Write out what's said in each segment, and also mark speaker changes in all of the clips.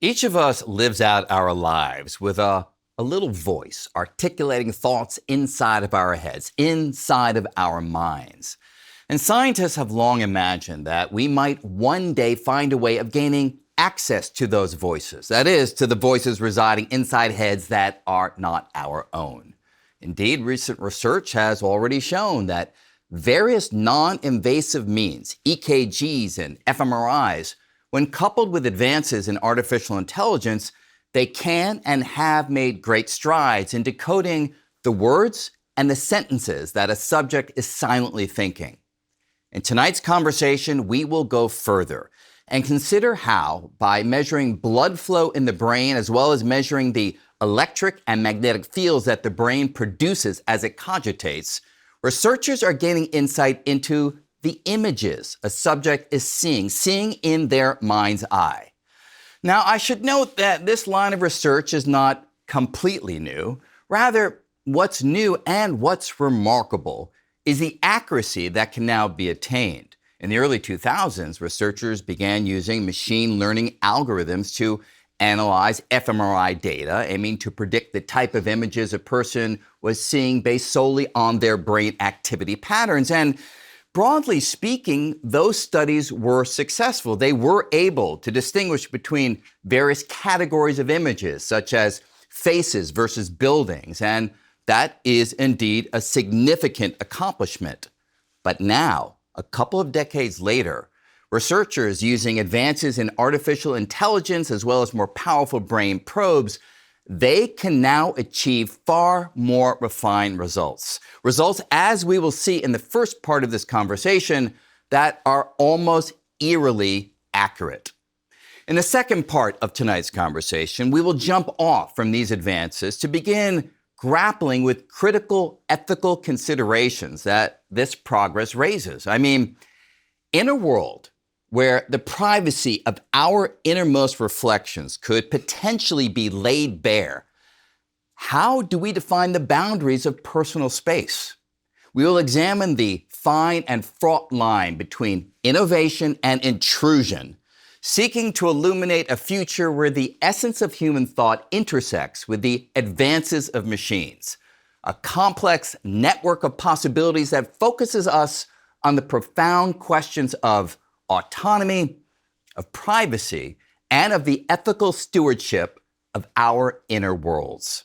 Speaker 1: Each of us lives out our lives with a little voice articulating thoughts inside of our heads, inside of our minds. And scientists have long imagined that we might one day find a way of gaining access to those voices. That is, to the voices residing inside heads that are not our own. Indeed, recent research has already shown that various non-invasive means, EKGs and fMRIs, when coupled with advances in artificial intelligence, they can and have made great strides in decoding the words and the sentences that a subject is silently thinking. In tonight's conversation, we will go further and consider how, by measuring blood flow in the brain as well as measuring the electric and magnetic fields that the brain produces as it cogitates, researchers are gaining insight into the images a subject is seeing in their mind's eye. Now, I should note that this line of research is not completely new. Rather, what's new and what's remarkable is the accuracy that can now be attained. In the early 2000s, researchers began using machine learning algorithms to analyze fMRI data, aiming to predict the type of images a person was seeing based solely on their brain activity patterns. And broadly speaking, those studies were successful. They were able to distinguish between various categories of images, such as faces versus buildings, and that is indeed a significant accomplishment. But now, a couple of decades later, researchers using advances in artificial intelligence as well as more powerful brain probes, they can now achieve far more refined results. Results, as we will see in the first part of this conversation, that are almost eerily accurate. In the second part of tonight's conversation, we will jump off from these advances to begin grappling with critical ethical considerations that this progress raises. I mean, in a world where the privacy of our innermost reflections could potentially be laid bare, how do we define the boundaries of personal space? We will examine the fine and fraught line between innovation and intrusion, seeking to illuminate a future where the essence of human thought intersects with the advances of machines, a complex network of possibilities that focuses us on the profound questions of autonomy, of privacy, and of the ethical stewardship of our inner worlds.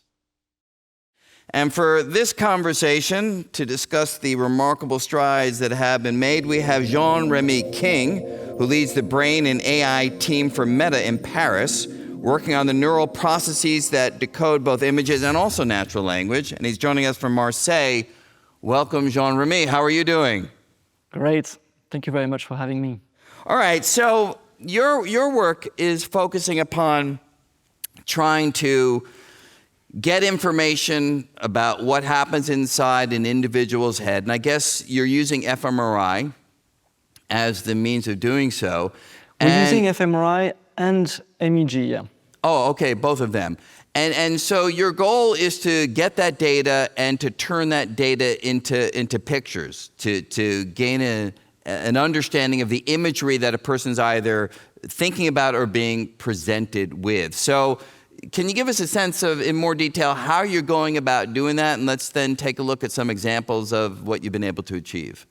Speaker 1: And for this conversation, to discuss the remarkable strides that have been made, we have Jean-Rémi King, who leads the Brain and AI team for Meta in Paris, working on the neural processes that decode both images and also natural language. And he's joining us from Marseille. Welcome, Jean-Rémi. How are you doing?
Speaker 2: Great. Thank you very much for having me.
Speaker 1: All right, so your work is focusing upon trying to get information about what happens inside an individual's head, and I guess you're using fMRI as the means of doing so.
Speaker 2: We're using fMRI and MEG, yeah.
Speaker 1: Oh, okay, both of them. And so your goal is to get that data and to turn that data into pictures, to gain an understanding of the imagery that a person's either thinking about or being presented with. So can you give us a sense of, in more detail, how you're going about doing that? And let's then take a look at some examples of what you've been able to achieve.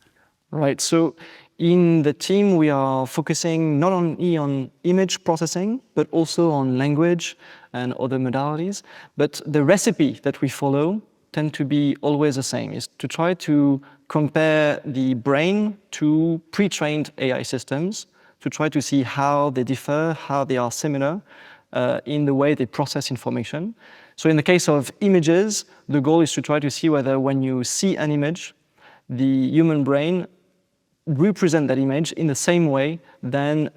Speaker 2: Right. So in the team, we are focusing not only on image processing, but also on language and other modalities. But the recipe that we follow tend to be always the same, is to try to compare the brain to pre-trained AI systems, to try to see how they differ, how they are similar in the way they process information. So in the case of images, the goal is to try to see whether when you see an image, the human brain represent that image in the same way than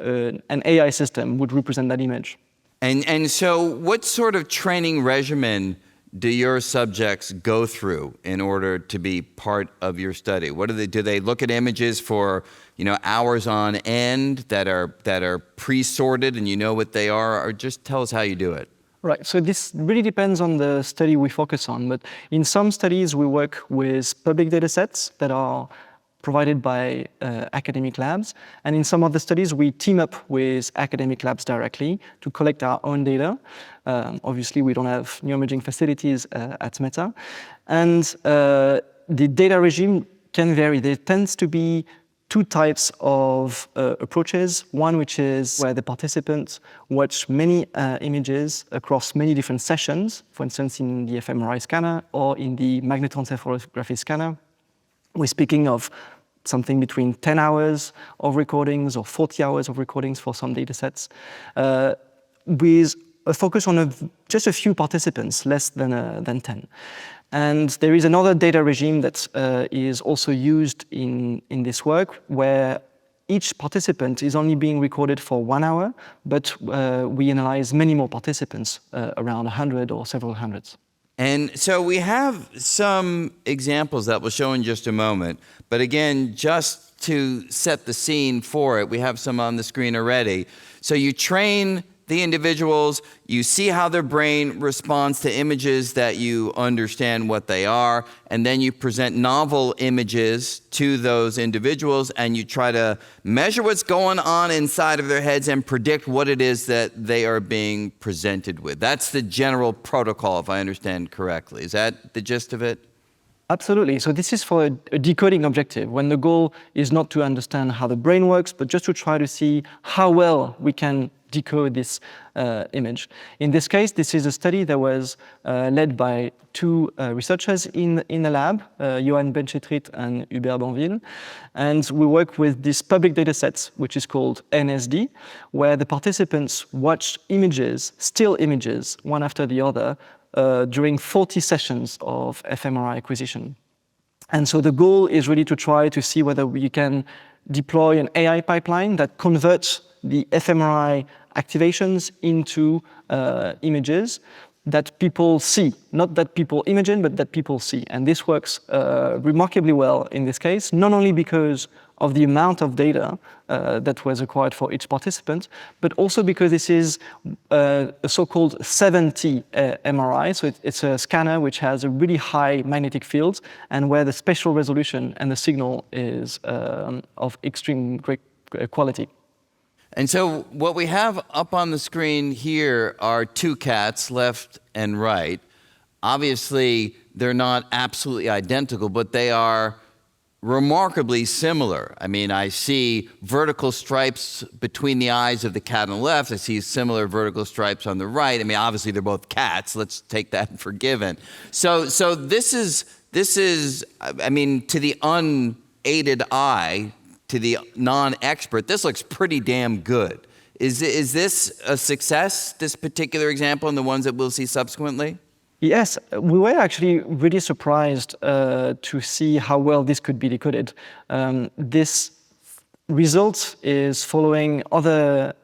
Speaker 2: an AI system would represent that image.
Speaker 1: And so what sort of training regimen do your subjects go through in order to be part of your study? What do they look at images for, hours on end that are pre-sorted and you know what they are, or just tell us how you do it?
Speaker 2: Right, so this really depends on the study we focus on, but in some studies we work with public data sets that are provided by academic labs. And in some of the studies, we team up with academic labs directly to collect our own data. Obviously, we don't have neuroimaging facilities at Meta. And the data regime can vary. There tends to be two types of approaches. One which is where the participants watch many images across many different sessions, for instance, in the fMRI scanner or in the Magnetoencephalography scanner. We're speaking of something between 10 hours of recordings or 40 hours of recordings for some data sets, with a focus on just a few participants, less than 10. And there is another data regime that is also used in this work, where each participant is only being recorded for 1 hour, but we analyze many more participants, around 100 or several hundreds.
Speaker 1: And so we have some examples that we'll show in just a moment. But again, just to set the scene for it, we have some on the screen already. So you train the individuals, you see how their brain responds to images that you understand what they are, and then you present novel images to those individuals, and you try to measure what's going on inside of their heads and predict what it is that they are being presented with. That's the general protocol, if I understand correctly. Is that the gist of it?
Speaker 2: Absolutely. So this is for a decoding objective, when the goal is not to understand how the brain works, but just to try to see how well we can decode this image. In this case, this is a study that was led by two researchers in the lab, Johan Benchetrit and Hubert Banville. And we work with this public data set, which is called NSD, where the participants watched images, still images, one after the other, during 40 sessions of fMRI acquisition. And so the goal is really to try to see whether we can deploy an AI pipeline that converts the fMRI activations into images that people see, not that people imagine, but that people see. And this works remarkably well in this case, not only because of the amount of data that was acquired for each participant, but also because this is a so-called 7T MRI. So it's a scanner which has a really high magnetic field and where the spatial resolution and the signal is of extreme great quality.
Speaker 1: And so what we have up on the screen here are two cats, left and right. Obviously, they're not absolutely identical, but they are remarkably similar. I mean, I see vertical stripes between the eyes of the cat on the left. I see similar vertical stripes on the right. I mean, obviously, they're both cats. Let's take that for given. So this is, I mean, to the unaided eye, to the non-expert, this looks pretty damn good. Is this a success, this particular example, and the ones that we'll see subsequently?
Speaker 2: Yes, we were actually really surprised to see how well this could be decoded. This result is following other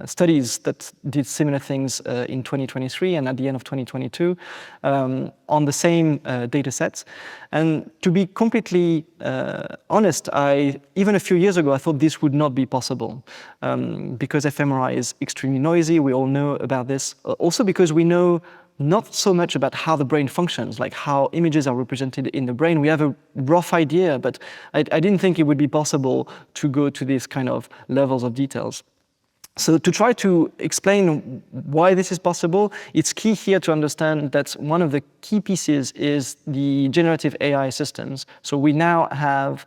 Speaker 2: studies that did similar things in 2023 and at the end of 2022 on the same data sets. And to be completely honest, even a few years ago, I thought this would not be possible because fMRI is extremely noisy. We all know about this. Also because we know not so much about how the brain functions, like how images are represented in the brain. We have a rough idea, but I didn't think it would be possible to go to these kind of levels of details. So to try to explain why this is possible, it's key here to understand that one of the key pieces is the generative AI systems. So we now have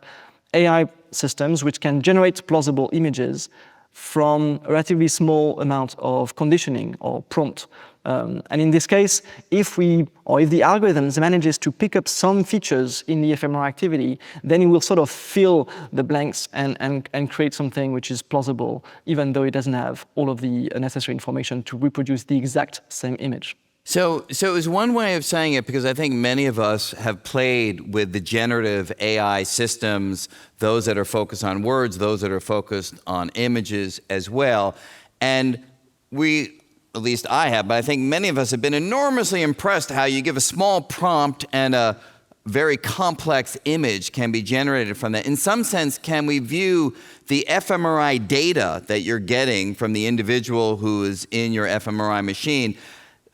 Speaker 2: AI systems which can generate plausible images from a relatively small amount of conditioning or prompt. And in this case, if the algorithms manages to pick up some features in the fMRI activity, then it will sort of fill the blanks and create something which is plausible, even though it doesn't have all of the necessary information to reproduce the exact same image.
Speaker 1: So it was one way of saying it, because I think many of us have played with the generative AI systems, those that are focused on words, those that are focused on images as well. And at least I have, but I think many of us have been enormously impressed how you give a small prompt and a very complex image can be generated from that. In some sense, can we view the fMRI data that you're getting from the individual who is in your fMRI machine,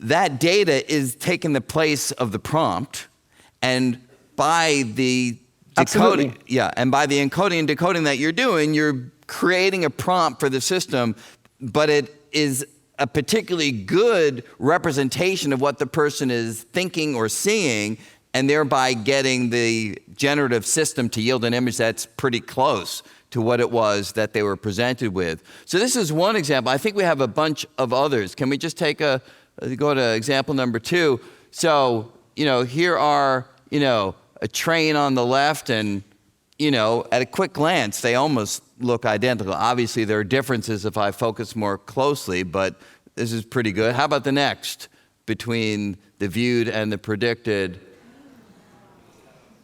Speaker 1: that data is taking the place of the prompt, and by the
Speaker 2: Absolutely.
Speaker 1: decoding. Yeah, and by the encoding and decoding that you're doing, you're creating a prompt for the system, but it is a particularly good representation of what the person is thinking or seeing, and thereby getting the generative system to yield an image that's pretty close to what it was that they were presented with. So this is one example. I think we have a bunch of others. Can we just go to example number 2? So, here are, a train on the left, and, at a quick glance, they almost look identical. Obviously, there are differences if I focus more closely, but this is pretty good. How about the next, between the viewed and the predicted?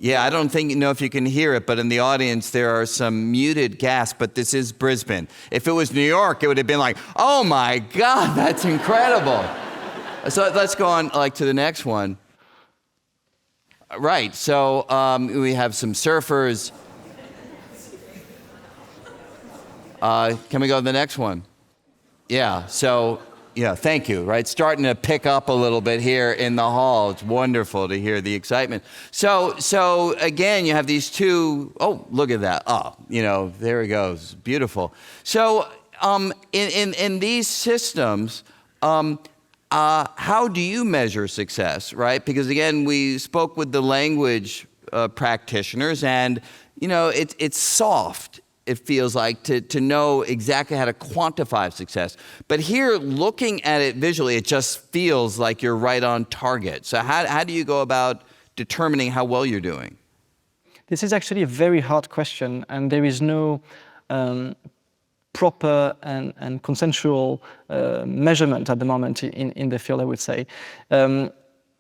Speaker 1: Yeah, I don't think if you can hear it, but in the audience there are some muted gasps, but this is Brisbane. If it was New York, it would have been like, oh my God, that's incredible. So let's go on to the next one. Right, so we have some surfers. Can we go to the next one? Yeah, so, thank you, right? Starting to pick up a little bit here in the hall. It's wonderful to hear the excitement. So again, you have these two, oh, look at that. Oh, there he goes, beautiful. So in these systems, how do you measure success, right? Because again, we spoke with the language practitioners, and it's soft. It feels like to know exactly how to quantify success. But here, looking at it visually, it just feels like you're right on target. So how do you go about determining how well you're doing?
Speaker 2: This is actually a very hard question, and there is no proper and consensual measurement at the moment in the field, I would say,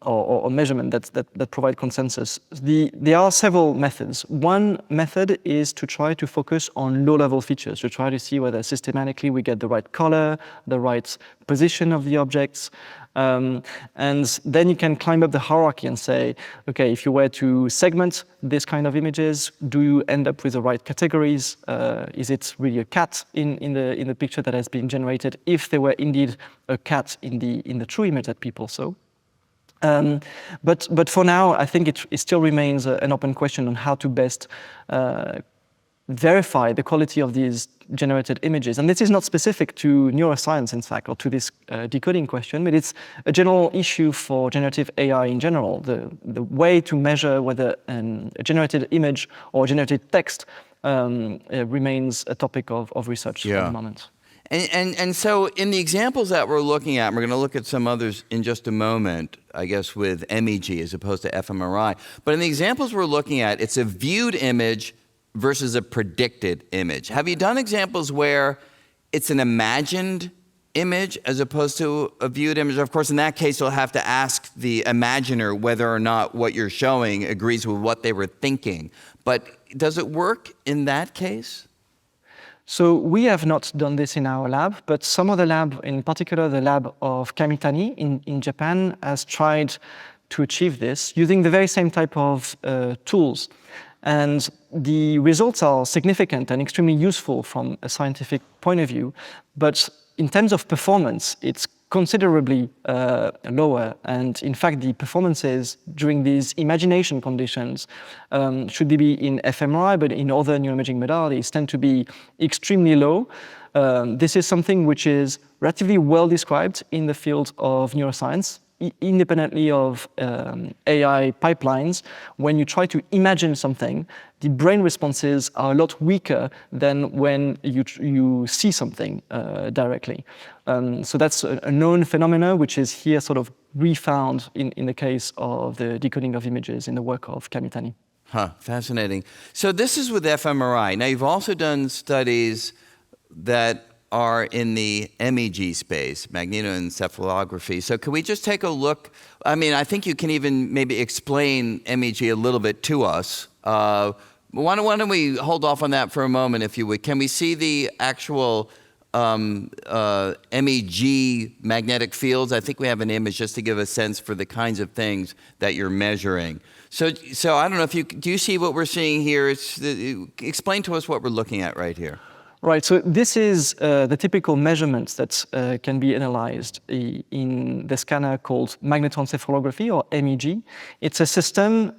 Speaker 2: or measurement that provide consensus. There are several methods. One method is to try to focus on low-level features, to try to see whether systematically we get the right color, the right position of the objects. And then you can climb up the hierarchy and say, okay, if you were to segment this kind of images, do you end up with the right categories? Is it really a cat in the picture that has been generated, if there were indeed a cat in the true image that people saw? But for now, I think it still remains an open question on how to best verify the quality of these generated images. And this is not specific to neuroscience, in fact, or to this decoding question, but it's a general issue for generative AI in general. The way to measure whether a generated image or generated text remains a topic of research at the moment.
Speaker 1: And so in the examples that we're looking at, and we're going to look at some others in just a moment, I guess with MEG as opposed to fMRI, but in the examples we're looking at, it's a viewed image versus a predicted image. Have you done examples where it's an imagined image as opposed to a viewed image? Of course, in that case, you'll have to ask the imaginer whether or not what you're showing agrees with what they were thinking. But does it work in that case?
Speaker 2: So we have not done this in our lab, but some other lab, in particular the lab of Kamitani in Japan, has tried to achieve this using the very same type of tools. And the results are significant and extremely useful from a scientific point of view. But in terms of performance, it's considerably lower. And in fact, the performances during these imagination conditions should be in fMRI, but in other neuroimaging modalities tend to be extremely low. This is something which is relatively well described in the field of neuroscience, independently of AI pipelines. When you try to imagine something, the brain responses are a lot weaker than when you see something directly. So that's a known phenomenon, which is here sort of refound in the case of the decoding of images in the work of Kamitani.
Speaker 1: Fascinating. So this is with fMRI. Now you've also done studies that are in the MEG space, magnetoencephalography. So could we just take a look? I mean, I think you can even maybe explain MEG a little bit to us. Why don't we hold off on that for a moment, if you would. Can we see the actual MEG magnetic fields? I think we have an image just to give a sense for the kinds of things that you're measuring. So I don't know if do you see what we're seeing here? Explain to us what we're looking at right here.
Speaker 2: Right, so this is the typical measurements that can be analyzed in the scanner called Magnetoencephalography, or MEG. It's a system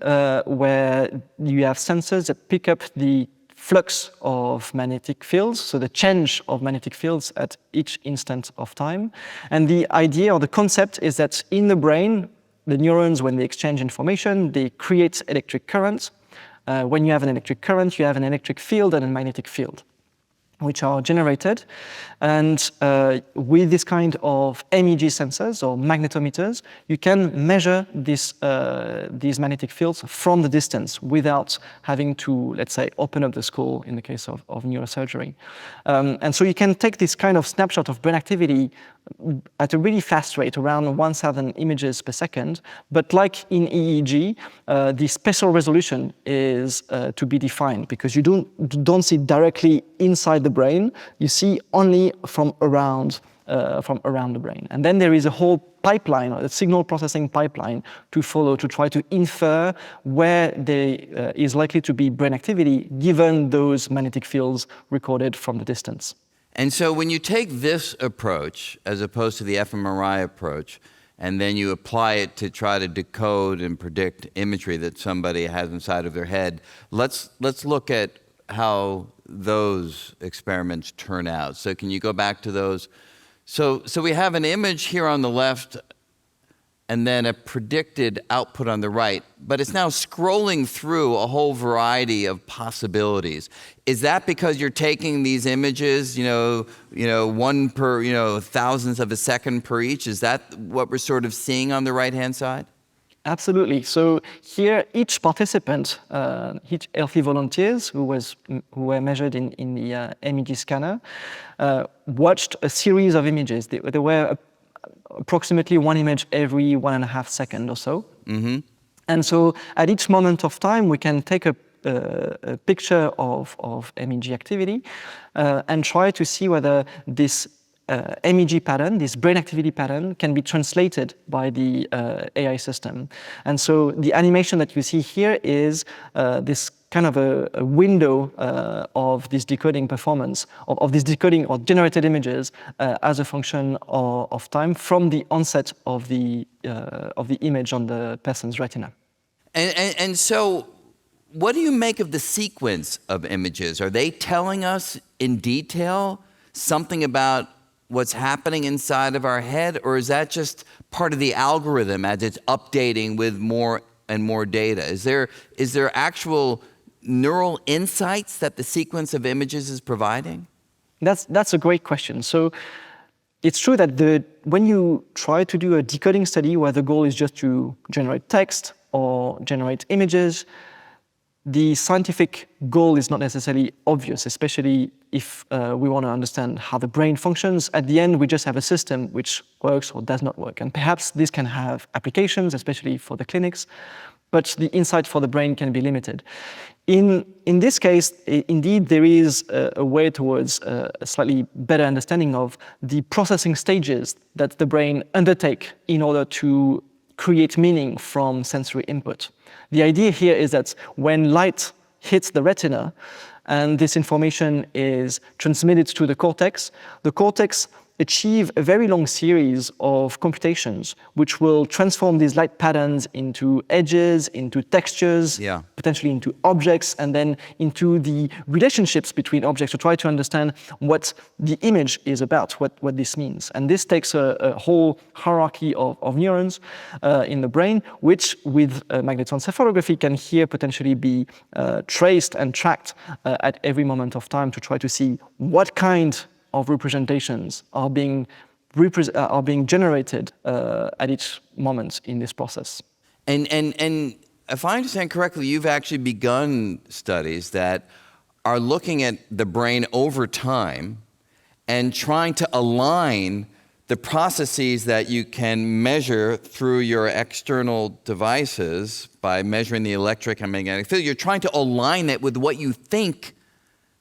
Speaker 2: where you have sensors that pick up the flux of magnetic fields, so the change of magnetic fields at each instant of time. And the idea or the concept is that in the brain, the neurons, when they exchange information, they create electric currents. When you have an electric current, you have an electric field and a magnetic field, which are generated. And with this kind of MEG sensors or magnetometers, you can measure these magnetic fields from the distance without having to, let's say, open up the skull in the case of neurosurgery. And so you can take this kind of snapshot of brain activity at a really fast rate, around 1,000 images per second. But like in EEG, the spatial resolution is to be defined, because you don't see directly inside the brain, you see only from around the brain. And then there is a whole pipeline, a signal processing pipeline to follow to try to infer where there is likely to be brain activity given those magnetic fields recorded from the distance.
Speaker 1: And so when you take this approach, as opposed to the fMRI approach, and then you apply it to try to decode and predict imagery that somebody has inside of their head, let's look at how those experiments turn out. So can you go back to those? So we have an image here on the left and then a predicted output on the right, but it's now scrolling through a whole variety of possibilities. Is that because you're taking these images, one per, thousandths of a second per each? Is that what we're sort of seeing on the right-hand side?
Speaker 2: Absolutely. So here, each participant, each healthy volunteers who were measured in the MEG scanner, watched a series of images. There were approximately one image every 1.5 seconds or so. Mm-hmm. And so at each moment of time, we can take a picture of MEG activity and try to see whether this MEG pattern, this brain activity pattern, can be translated by the AI system. And so the animation that you see here is this kind of a window of this decoding performance, of this decoding or generated images as a function of time from the onset of the image on the person's retina.
Speaker 1: And so what do you make of the sequence of images? Are they telling us in detail something about what's happening inside of our head, or is that just part of the algorithm as it's updating with more and more data? Is there actual neural insights that the sequence of images is providing?
Speaker 2: That's a great question. So it's true that when you try to do a decoding study where the goal is just to generate text or generate images, the scientific goal is not necessarily obvious, especially if we want to understand how the brain functions. At the end, we just have a system which works or does not work. And perhaps this can have applications, especially for the clinics, but the insight for the brain can be limited. In this case, indeed, there is a way towards a slightly better understanding of the processing stages that the brain undertake in order to create meaning from sensory input. The idea here is that when light hits the retina and this information is transmitted to the cortex achieve a very long series of computations which will transform these light patterns into edges, into textures, potentially into objects, and then into the relationships between objects to try to understand what the image is about, what this means. And this takes a whole hierarchy of neurons in the brain, which with magnetoencephalography can here potentially be traced and tracked at every moment of time to try to see what kind of representations are being generated at each moment in this process.
Speaker 1: And if I understand correctly, you've actually begun studies that are looking at the brain over time and trying to align the processes that you can measure through your external devices by measuring the electric and magnetic field. You're trying to align it with what you think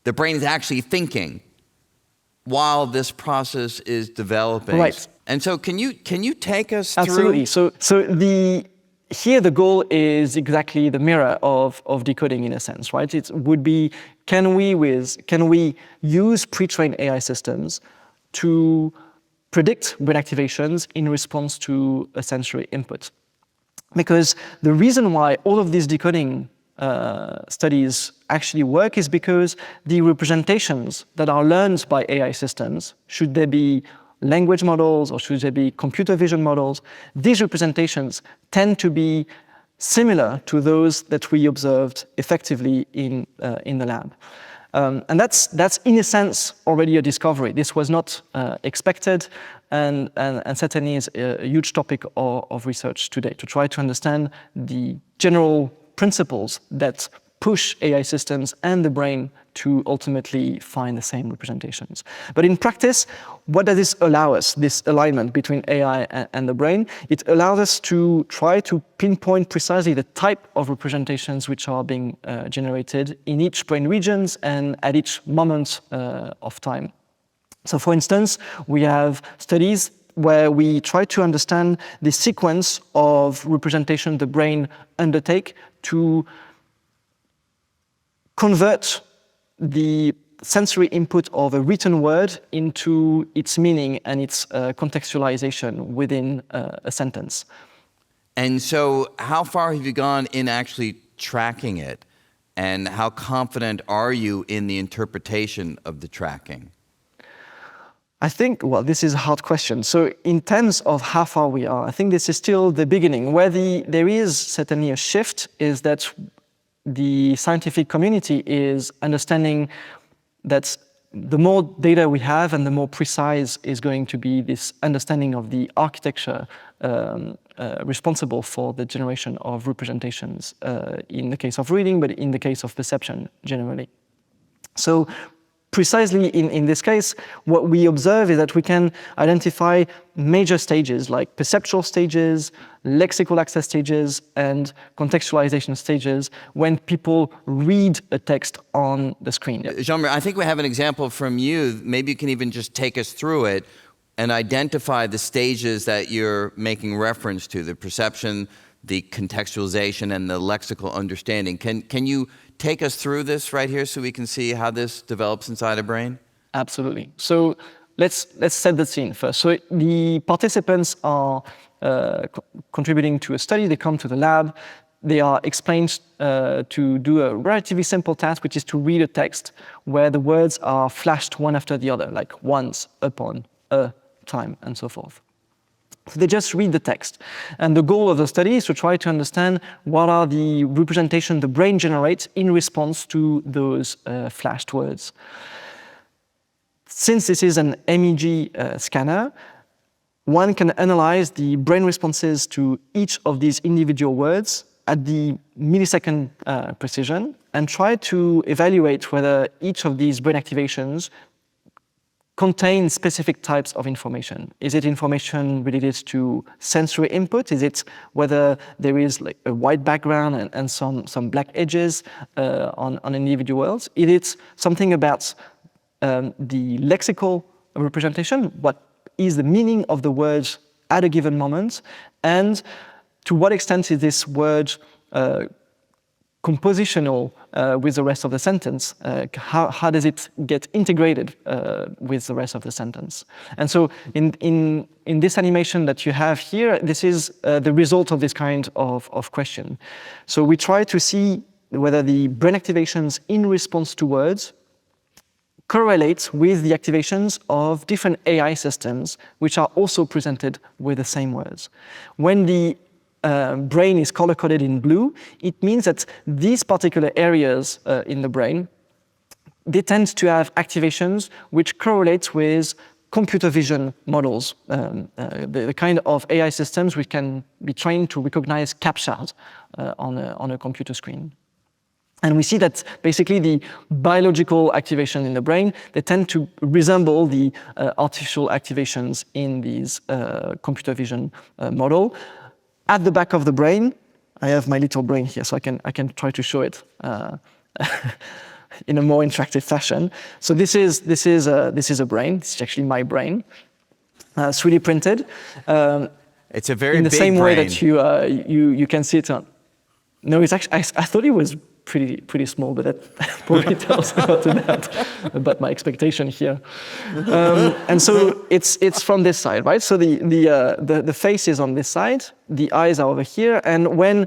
Speaker 1: the brain is actually thinking while this process is developing.
Speaker 2: Right.
Speaker 1: And so can you take us
Speaker 2: Absolutely.
Speaker 1: through?
Speaker 2: So the here the goal is exactly the mirror of decoding in a sense, right? It would be, can we use pre-trained AI systems to predict brain activations in response to a sensory input? Because the reason why all of these decoding studies actually work is because the representations that are learned by AI systems, should they be language models or should they be computer vision models, these representations tend to be similar to those that we observed effectively in the lab. And that's in a sense already a discovery. This was not expected, and certainly is a huge topic of research today, to try to understand the general principles that push AI systems and the brain to ultimately find the same representations. But in practice, what does this allow us, this alignment between AI and the brain? It allows us to try to pinpoint precisely the type of representations which are being generated in each brain regions and at each moment of time. So for instance, we have studies where we try to understand the sequence of representation the brain undertake to convert the sensory input of a written word into its meaning and its contextualization within a sentence.
Speaker 1: And so how far have you gone in actually tracking it? And how confident are you in the interpretation of the tracking?
Speaker 2: I think, well, this is a hard question. So in terms of how far we are, I think this is still the beginning. Where there is certainly a shift is that the scientific community is understanding that the more data we have and the more precise is going to be this understanding of the architecture responsible for the generation of representations in the case of reading, but in the case of perception generally. So precisely in this case, what we observe is that we can identify major stages like perceptual stages, lexical access stages, and contextualization stages when people read a text on the screen.
Speaker 1: Jean-Rémi, I think we have an example from you. Maybe you can even just take us through it and identify the stages that you're making reference to, the perception, the contextualization, and the lexical understanding. Can you take us through this right here so we can see how this develops inside a brain?
Speaker 2: Absolutely. So let's set the scene first. So the participants are contributing to a study. They come to the lab. They are explained to do a relatively simple task, which is to read a text where the words are flashed one after the other, like once, upon, a, time, and so forth. So they just read the text. And the goal of the study is to try to understand what are the representations the brain generates in response to those flashed words. Since this is an MEG scanner, one can analyze the brain responses to each of these individual words at the millisecond precision and try to evaluate whether each of these brain activations contain specific types of information. Is it information related to sensory input? Is it whether there is like a white background and some black edges on individual words? Is it something about the lexical representation? What is the meaning of the words at a given moment? And to what extent is this word compositional with the rest of the sentence? How does it get integrated with the rest of the sentence? And so in this animation that you have here, this is the result of this kind of question. So we try to see whether the brain activations in response to words correlate with the activations of different AI systems, which are also presented with the same words. When the brain is color-coded in blue, it means that these particular areas in the brain, they tend to have activations which correlate with computer vision models, the kind of AI systems which can be trained to recognize captchas on a computer screen. And we see that basically the biological activation in the brain, they tend to resemble the artificial activations in these computer vision model. At the back of the brain, I have my little brain here, so I can try to show it in a more interactive fashion. So this is a brain. This is actually my brain, 3D printed.
Speaker 1: It's a very
Speaker 2: in the
Speaker 1: big
Speaker 2: same way
Speaker 1: brain.
Speaker 2: that you can see it on. No, it's actually, I thought it was pretty small, but that probably tells a lot about my expectation here. And so it's from this side, right? So the face is on this side, the eyes are over here, and when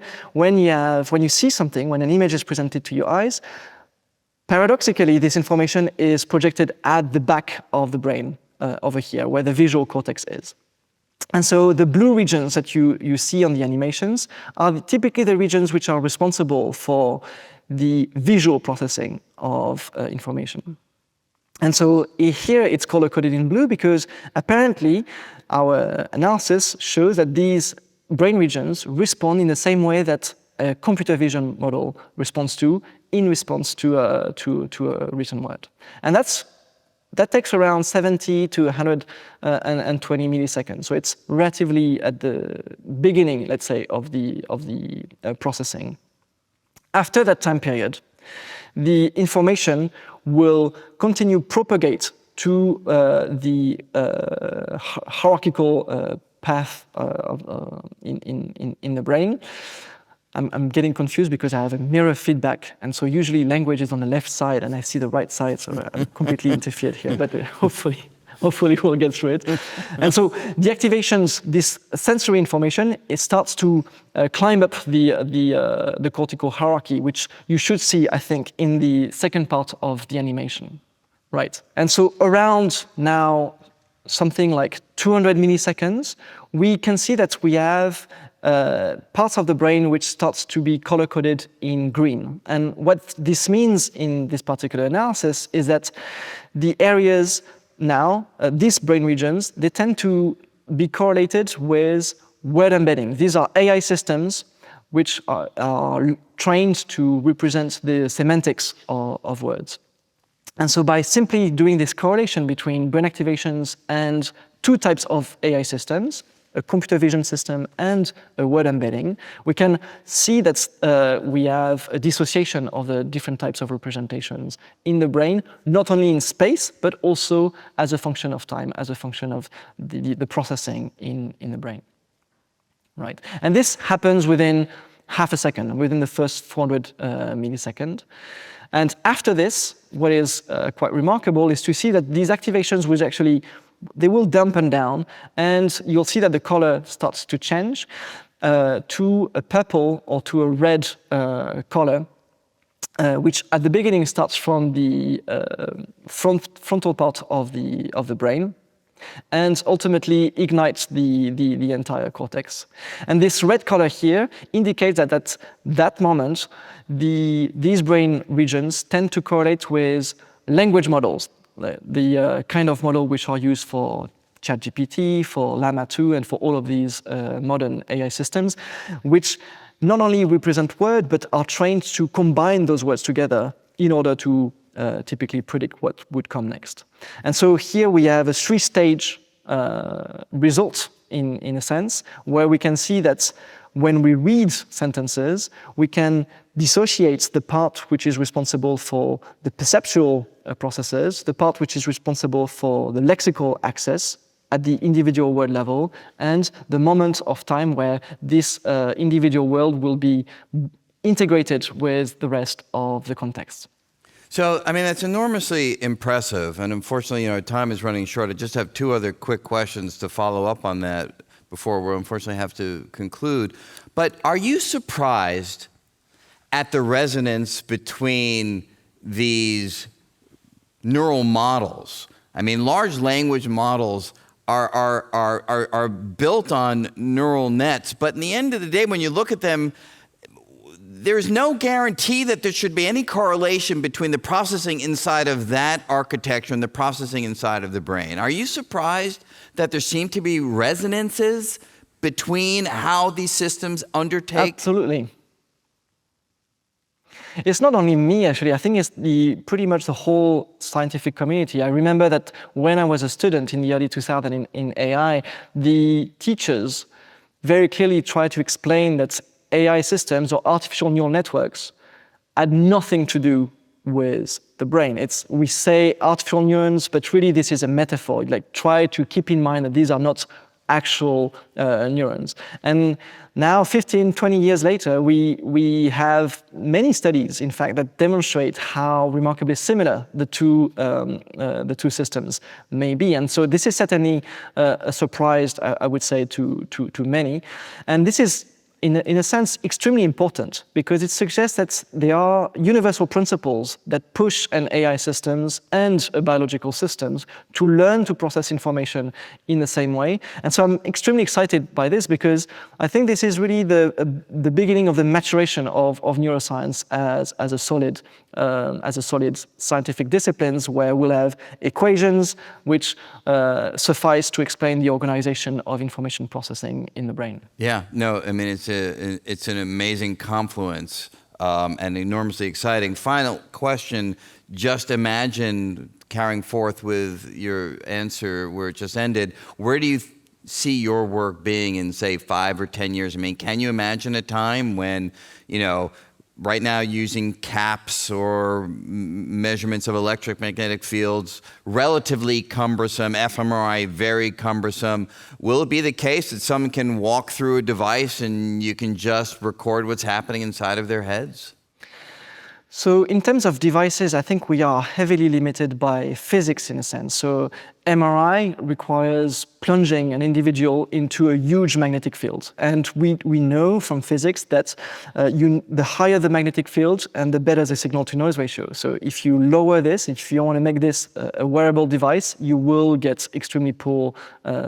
Speaker 2: you see something, when an image is presented to your eyes, paradoxically, this information is projected at the back of the brain over here, where the visual cortex is. And so the blue regions that you see on the animations are typically the regions which are responsible for the visual processing of information. And so here it's color-coded in blue because apparently our analysis shows that these brain regions respond in the same way that a computer vision model responds to in response to a written word. And that takes around 70 to 120 milliseconds. So it's relatively at the beginning, let's say, of the processing. After that time period, the information will continue propagate to the hierarchical path in the brain. I'm getting confused because I have a mirror feedback, and so usually language is on the left side and I see the right side, so I'm completely interfered here, but hopefully we'll get through it. And so the activations, this sensory information, it starts to climb up the cortical hierarchy, which you should see, I think, in the second part of the animation, right? And so around now something like 200 milliseconds, we can see that we have parts of the brain which starts to be color-coded in green. And what this means in this particular analysis is that the areas now, these brain regions, they tend to be correlated with word embedding. These are AI systems which are trained to represent the semantics of words. And so by simply doing this correlation between brain activations and two types of AI systems, a computer vision system and a word embedding, we can see that we have a dissociation of the different types of representations in the brain, not only in space, but also as a function of time, as a function of the processing in the brain. Right? And this happens within half a second, within the first 400 milliseconds. And after this, what is quite remarkable is to see that these activations will actually they will dampen down, and you'll see that the color starts to change to a purple or to a red color, which at the beginning starts from the frontal part of the brain, and ultimately ignites the entire cortex. And this red color here indicates that at that moment, these brain regions tend to correlate with language models, the kind of model which are used for ChatGPT, for Llama 2, and for all of these modern AI systems, which not only represent words, but are trained to combine those words together in order to typically predict what would come next. And so here we have a three-stage result, in a sense, where we can see that when we read sentences, we can dissociate the part which is responsible for the perceptual processes, the part which is responsible for the lexical access at the individual word level, and the moment of time where this individual word will be integrated with the rest of the context.
Speaker 1: So, I mean, that's enormously impressive, and unfortunately, time is running short. I just have two other quick questions to follow up on that before we'll unfortunately have to conclude. But are you surprised at the resonance between these neural models? I mean, large language models are built on neural nets, but in the end of the day, when you look at them, there's no guarantee that there should be any correlation between the processing inside of that architecture and the processing inside of the brain. Are you surprised that there seem to be resonances between how these systems undertake?
Speaker 2: Absolutely. It's not only me, actually. I think it's pretty much the whole scientific community. I remember that when I was a student in the early 2000s in AI, the teachers very clearly tried to explain that AI systems or artificial neural networks had nothing to do with the brain. We say artificial neurons, but really this is a metaphor. Like, try to keep in mind that these are not actual neurons. And now, 15, 20 years later, we have many studies, in fact, that demonstrate how remarkably similar the two systems may be. And so this is certainly a surprise, I would say, to many. And this is, in a sense, extremely important because it suggests that there are universal principles that push an AI systems and a biological systems to learn to process information in the same way. And so I'm extremely excited by this because I think this is really the beginning of the maturation of neuroscience as a solid scientific disciplines where we'll have equations which suffice to explain the organization of information processing in the brain.
Speaker 1: Yeah, no, I mean, it's an amazing confluence and enormously exciting. Final question, just imagine carrying forth with your answer where it just ended, where do you see your work being in, say, 5 or 10 years? I mean, can you imagine a time when, right now using CAPS or measurements of electromagnetic fields, relatively cumbersome, fMRI very cumbersome. Will it be the case that someone can walk through a device and you can just record what's happening inside of their heads?
Speaker 2: So in terms of devices, I think we are heavily limited by physics in a sense. So MRI requires plunging an individual into a huge magnetic field. And we know from physics that the higher the magnetic field and the better the signal-to-noise ratio. So if you lower this, if you want to make this a wearable device, you will get extremely poor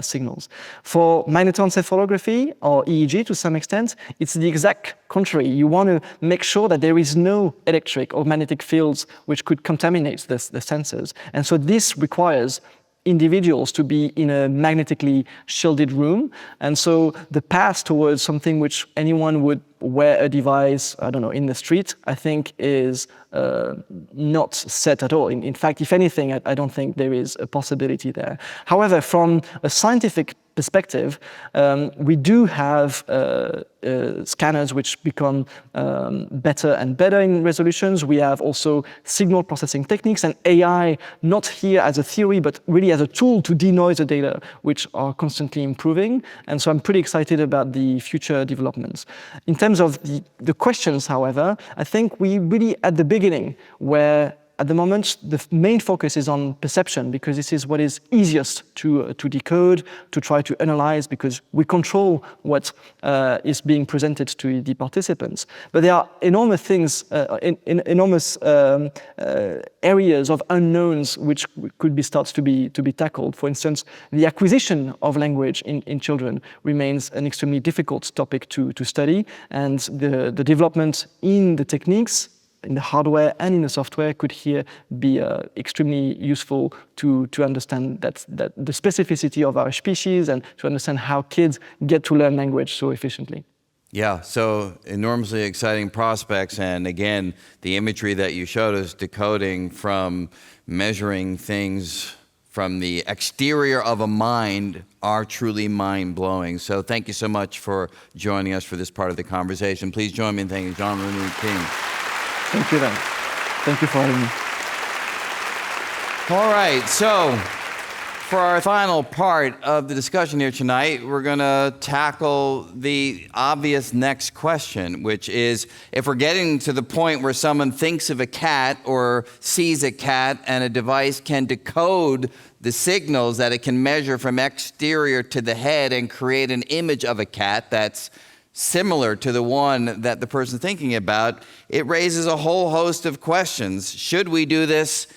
Speaker 2: signals. For magnetoencephalography or EEG to some extent, it's the exact contrary. You want to make sure that there is no electric or magnetic fields which could contaminate the sensors. And so this requires individuals to be in a magnetically shielded room. And so the path towards something which anyone would wear a device, I don't know, in the street, I think is not set at all. In fact, if anything, I don't think there is a possibility there. However, from a scientific perspective, we do have scanners which become better and better in resolutions. We have also signal processing techniques and AI, not here as a theory, but really as a tool to denoise the data, which are constantly improving. And so I'm pretty excited about the future developments. In terms of the questions, however, I think we really at the beginning where at the moment, the main focus is on perception because this is what is easiest to decode, to try to analyze because we control what is being presented to the participants. But there are enormous things, enormous areas of unknowns which could be started to be tackled. For instance, the acquisition of language in children remains an extremely difficult topic to study, and the development in the techniques in the hardware and in the software could here be extremely useful to understand that the specificity of our species and to understand how kids get to learn language so efficiently.
Speaker 1: Yeah, so enormously exciting prospects. And again, the imagery that you showed us, decoding from measuring things from the exterior of a mind are truly mind-blowing. So thank you so much for joining us for this part of the conversation. Please join me in thanking Jean-Rémi King.
Speaker 2: Thank you, then. Thank you for having me.
Speaker 1: All right, so for our final part of the discussion here tonight, we're going to tackle the obvious next question, which is if we're getting to the point where someone thinks of a cat or sees a cat and a device can decode the signals that it can measure from exterior to the head and create an image of a cat that's similar to the one that the person's thinking about, it raises a whole host of questions. Should we do this?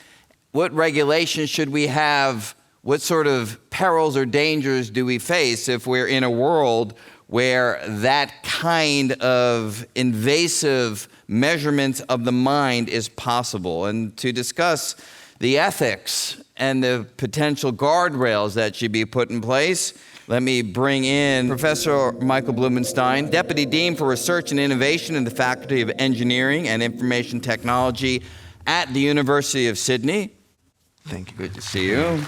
Speaker 1: What regulations should we have? What sort of perils or dangers do we face if we're in a world where that kind of invasive measurement of the mind is possible? And to discuss the ethics and the potential guardrails that should be put in place, let me bring in Professor Michael Blumenstein, Deputy Dean for Research and Innovation in the Faculty of Engineering and Information Technology at the University of Sydney.
Speaker 3: Thank you.
Speaker 1: Good to see you.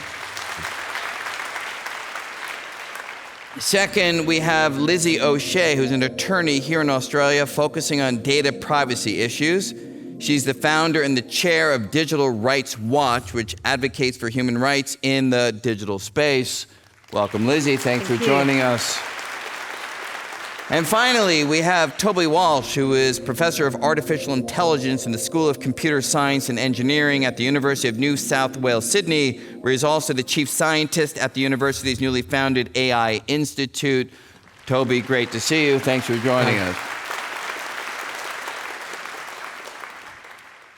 Speaker 1: Second, we have Lizzie O'Shea, who's an attorney here in Australia focusing on data privacy issues. She's the founder and the chair of Digital Rights Watch, which advocates for human rights in the digital space. Welcome, Lizzie. Thanks for
Speaker 3: Thank you.
Speaker 1: joining us. And finally, we have Toby Walsh, who is Professor of Artificial Intelligence in the School of Computer Science and Engineering at the University of New South Wales, Sydney, where he's also the Chief Scientist at the university's newly founded AI Institute. Toby, great to see you. Thanks for joining us.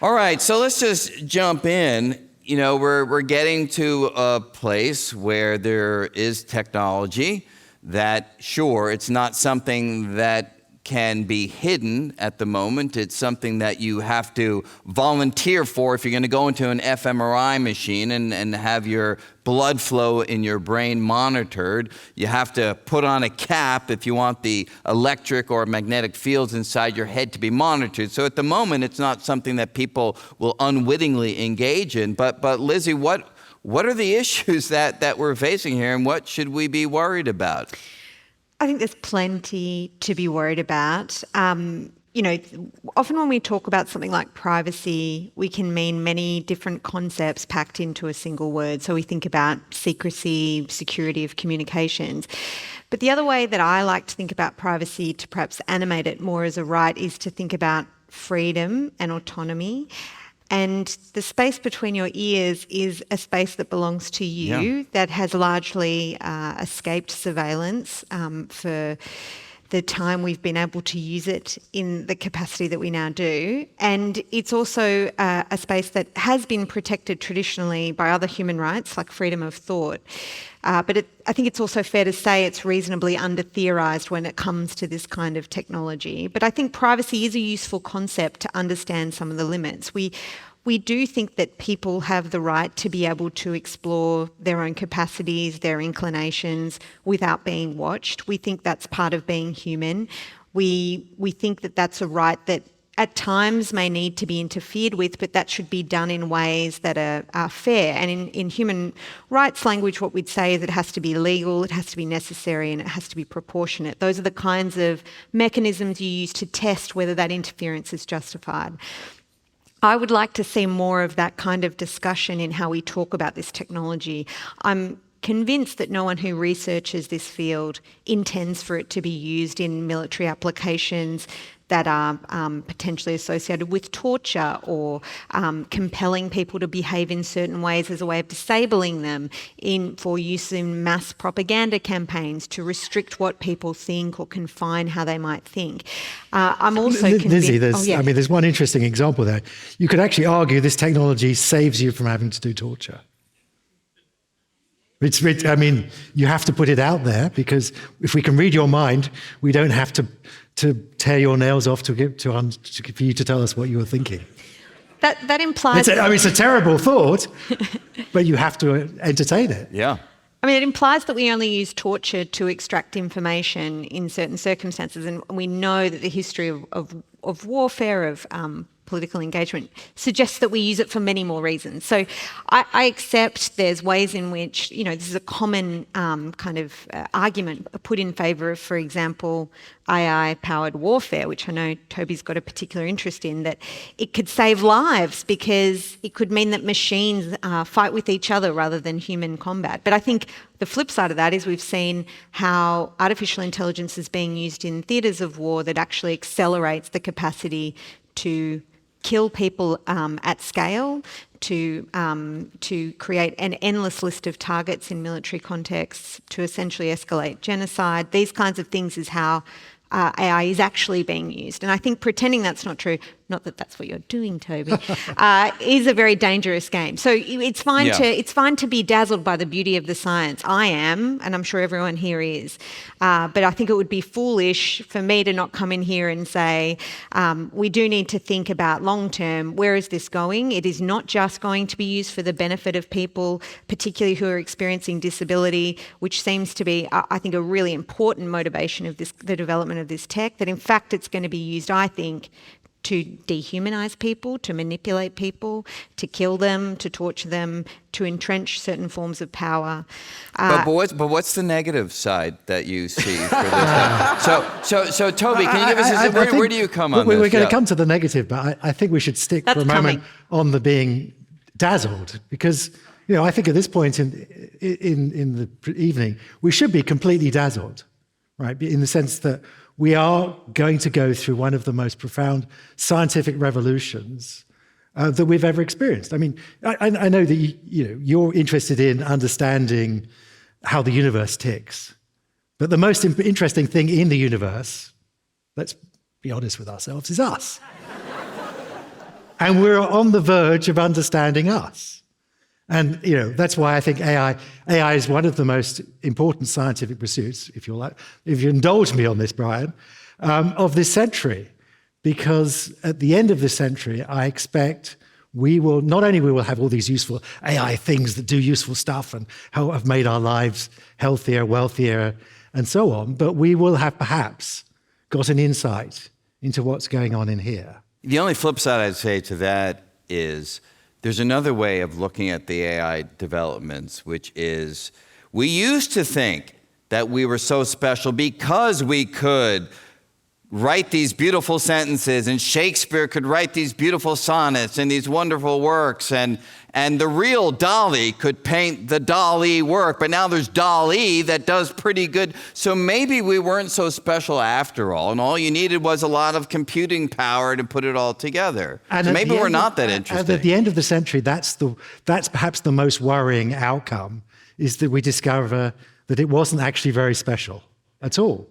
Speaker 1: All right, so let's just jump in. You know, we're getting to a place where there is technology that, sure, it's not something that can be hidden at the moment. It's something that you have to volunteer for if you're going to go into an fMRI machine and have your blood flow in your brain monitored. You have to put on a cap if you want the electric or magnetic fields inside your head to be monitored. So at the moment, it's not something that people will unwittingly engage in. But Lizzie, what are the issues that we're facing here, and what should we be worried about?
Speaker 3: I think there's plenty to be worried about. You know, often when we talk about something like privacy, we can mean many different concepts packed into a single word. So we think about secrecy, security of communications. But the other way that I like to think about privacy, to perhaps animate it more as a right, is to think about freedom and autonomy. And the space between your ears is a space that belongs to you, that has largely escaped surveillance for the time we've been able to use it in the capacity that we now do. And it's also a space that has been protected traditionally by other human rights, like freedom of thought. But I think it's also fair to say it's reasonably under-theorised when it comes to this kind of technology. But I think privacy is a useful concept to understand some of the limits. We do think that people have the right to be able to explore their own capacities, their inclinations, without being watched. We think that's part of being human. We think that that's a right that at times may need to be interfered with, but that should be done in ways that are fair. And in human rights language, what we'd say is it has to be legal, it has to be necessary, and it has to be proportionate. Those are the kinds of mechanisms you use to test whether that interference is justified. I would like to see more of that kind of discussion in how we talk about this technology. I'm convinced that no one who researches this field intends for it to be used in military applications that are potentially associated with torture or compelling people to behave in certain ways as a way of disabling them for use in mass propaganda campaigns to restrict what people think or confine how they might think. I'm also convinced...
Speaker 4: Lizzie, there's one interesting example there. You could actually argue this technology saves you from having to do torture. You have to put it out there, because if we can read your mind, we don't have to tear your nails off for you to tell us what you were thinking.
Speaker 3: That implies...
Speaker 4: It's a terrible thought, but you have to entertain it.
Speaker 1: Yeah.
Speaker 3: I mean, it implies that we only use torture to extract information in certain circumstances, and we know that the history of warfare, of political engagement, suggests that we use it for many more reasons. So I accept there's ways in which, this is a common kind of argument put in favour of, for example, AI-powered warfare, which I know Toby's got a particular interest in, that it could save lives because it could mean that machines fight with each other rather than human combat. But I think the flip side of that is we've seen how artificial intelligence is being used in theatres of war that actually accelerates the capacity to kill people at scale, to create an endless list of targets in military contexts, to essentially escalate genocide. These kinds of things is how AI is actually being used. And I think pretending that's not true, not that that's what you're doing, Toby, is a very dangerous game. So it's fine to be dazzled by the beauty of the science. I am, and I'm sure everyone here is. But I think it would be foolish for me to not come in here and say, we do need to think about long-term, where is this going? It is not just going to be used for the benefit of people, particularly who are experiencing disability, which seems to be, I think, a really important motivation of the development of this tech, that in fact it's going to be used, I think, to dehumanise people, to manipulate people, to kill them, to torture them, to entrench certain forms of power.
Speaker 1: But what's the negative side that you see for this? So Toby, can you give us where do you come on this?
Speaker 4: We're going to come to the negative, but I think we should stick for a moment on the being dazzled, because I think at this point in the evening, we should be completely dazzled, right? In the sense that we are going to go through one of the most profound scientific revolutions that we've ever experienced. I mean, I know that you're interested in understanding how the universe ticks, but the most interesting thing in the universe, let's be honest with ourselves, is us. And we're on the verge of understanding us. And that's why I think AI is one of the most important scientific pursuits, if you indulge me on this, Brian, of this century. Because at the end of this century, I expect not only we will have all these useful AI things that do useful stuff and have made our lives healthier, wealthier, and so on, but we will have perhaps got an insight into what's going on in here.
Speaker 1: The only flip side I'd say to that is there's another way of looking at the AI developments, which is we used to think that we were so special because we could write these beautiful sentences, and Shakespeare could write these beautiful sonnets and these wonderful works, and the real Dali could paint the Dali work, but now there's Dali that does pretty good. So maybe we weren't so special after all, and all you needed was a lot of computing power to put it all together. And so maybe we're not that interesting.
Speaker 4: And at the end of the century, that's perhaps the most worrying outcome, is that we discover that it wasn't actually very special at all.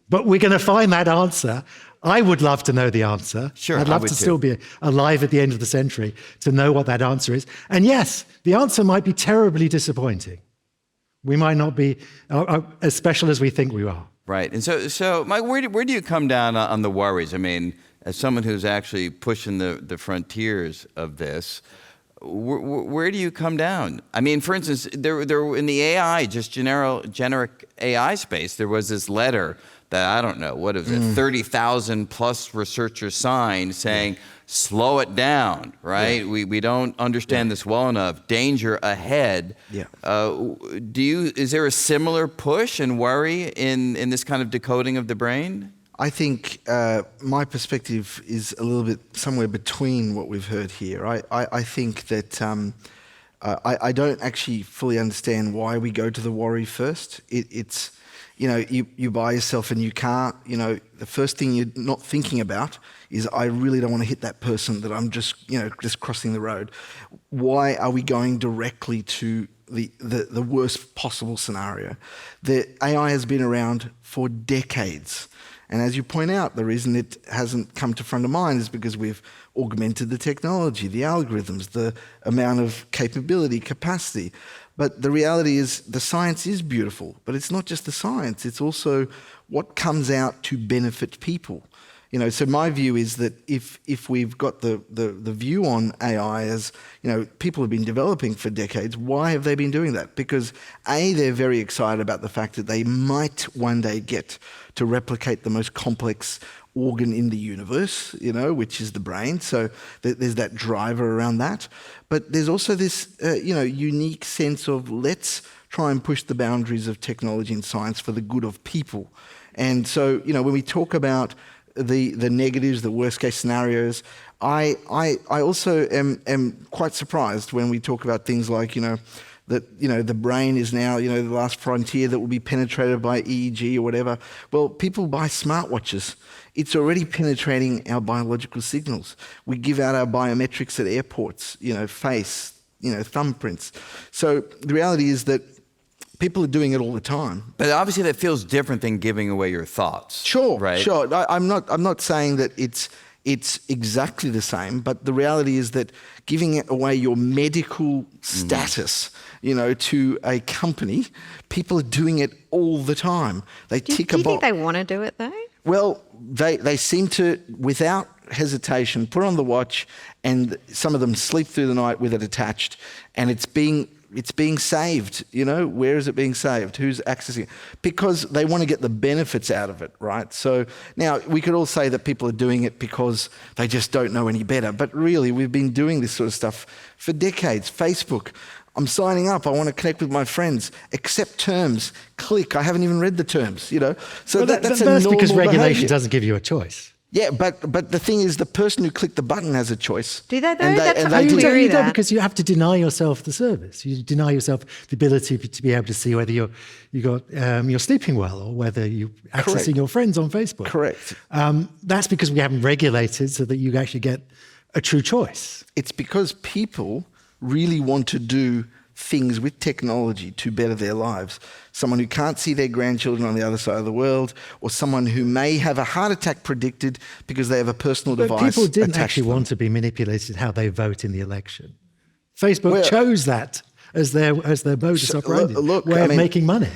Speaker 4: But we're going to find that answer. I would love to know the answer.
Speaker 1: Sure,
Speaker 4: I'd love to still be alive at the end of the century to know what that answer is. And yes, the answer might be terribly disappointing. We might not be as special as we think we are.
Speaker 1: Right. And so Mike, where do you come down on the worries? I mean, as someone who's actually pushing the frontiers of this, where do you come down? I mean, for instance, there in the AI, just generic AI space, there was this letter that, I don't know, what is it, 30,000 plus researchers signed saying, slow it down, right? Yeah. We don't understand this well enough. Danger ahead. Yeah. Is there a similar push and worry in this kind of decoding of the brain?
Speaker 5: I think my perspective is a little bit somewhere between what we've heard here. I think that I don't actually fully understand why we go to the worry first. It's you buy yourself a new car, the first thing you're not thinking about is, I really don't want to hit that person that I'm just crossing the road. Why are we going directly to the worst possible scenario? The AI has been around for decades. And as you point out, the reason it hasn't come to front of mind is because we've augmented the technology, the algorithms, the amount of capability, capacity. But the reality is the science is beautiful, but it's not just the science, it's also what comes out to benefit people. So my view is that if we've got the view on AI as, people have been developing for decades, why have they been doing that? Because A, they're very excited about the fact that they might one day get to replicate the most complex organ in the universe, which is the brain. So there's that driver around that. But there's also this, unique sense of let's try and push the boundaries of technology and science for the good of people. And so, when we talk about the negatives, the worst case scenarios, I also am quite surprised when we talk about things like, that the brain is now the last frontier that will be penetrated by EEG or whatever. Well, people buy smartwatches. It's already penetrating our biological signals. We give out our biometrics at airports, face, thumbprints. So the reality is that people are doing it all the time.
Speaker 1: But obviously that feels different than giving away your thoughts.
Speaker 5: Sure,
Speaker 1: right?
Speaker 5: Sure. I'm not saying that it's exactly the same, but the reality is that giving away your medical status, to a company, people are doing it all the time. They tick a box.
Speaker 3: Do you think they want to do it though?
Speaker 5: Well, they seem to, without hesitation, put on the watch, and some of them sleep through the night with it attached, and it's being saved. Where is it being saved? Who's accessing it? Because they want to get the benefits out of it, right? So now we could all say that people are doing it because they just don't know any better. But really, we've been doing this sort of stuff for decades. Facebook, I'm signing up. I want to connect with my friends. Accept terms. Click. I haven't even read the terms. So
Speaker 4: well, that's because regulation doesn't give you a choice.
Speaker 5: Yeah, but the thing is, the person who clicked the button has a choice.
Speaker 3: Do they though?
Speaker 5: And
Speaker 3: That's
Speaker 5: and
Speaker 3: a
Speaker 4: You
Speaker 3: whole
Speaker 4: don't,
Speaker 3: theory
Speaker 4: you don't,
Speaker 3: that.
Speaker 4: because you have to deny yourself the service. You deny yourself the ability to be able to see whether you're sleeping well or whether you're accessing your friends on Facebook.
Speaker 5: Correct.
Speaker 4: That's because we haven't regulated so that you actually get a true choice.
Speaker 5: It's because people really want to do things with technology to better their lives. Someone who can't see their grandchildren on the other side of the world, or someone who may have a heart attack predicted because they have a personal
Speaker 4: But
Speaker 5: device
Speaker 4: people didn't
Speaker 5: attached
Speaker 4: actually
Speaker 5: to them.
Speaker 4: want to be manipulated how they vote in the election. Facebook chose that as their modus operandi, way of making money.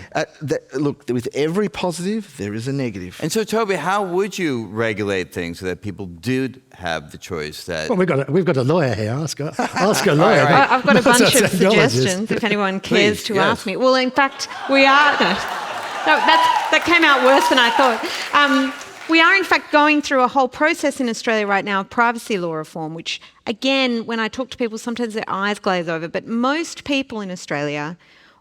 Speaker 5: Look, with every positive, there is a negative.
Speaker 1: And so, Toby, how would you regulate things so that people do have the choice that...
Speaker 4: Well, we've got a lawyer here. Ask a lawyer.
Speaker 3: I've got a bunch of
Speaker 4: technologist.
Speaker 3: suggestions if anyone cares
Speaker 1: Please,
Speaker 3: to
Speaker 1: yes.
Speaker 3: ask me. Well, in fact, we are... that came out worse than I thought. We are, in fact, going through a whole process in Australia right now of privacy law reform, which, again, when I talk to people, sometimes their eyes glaze over. But most people in Australia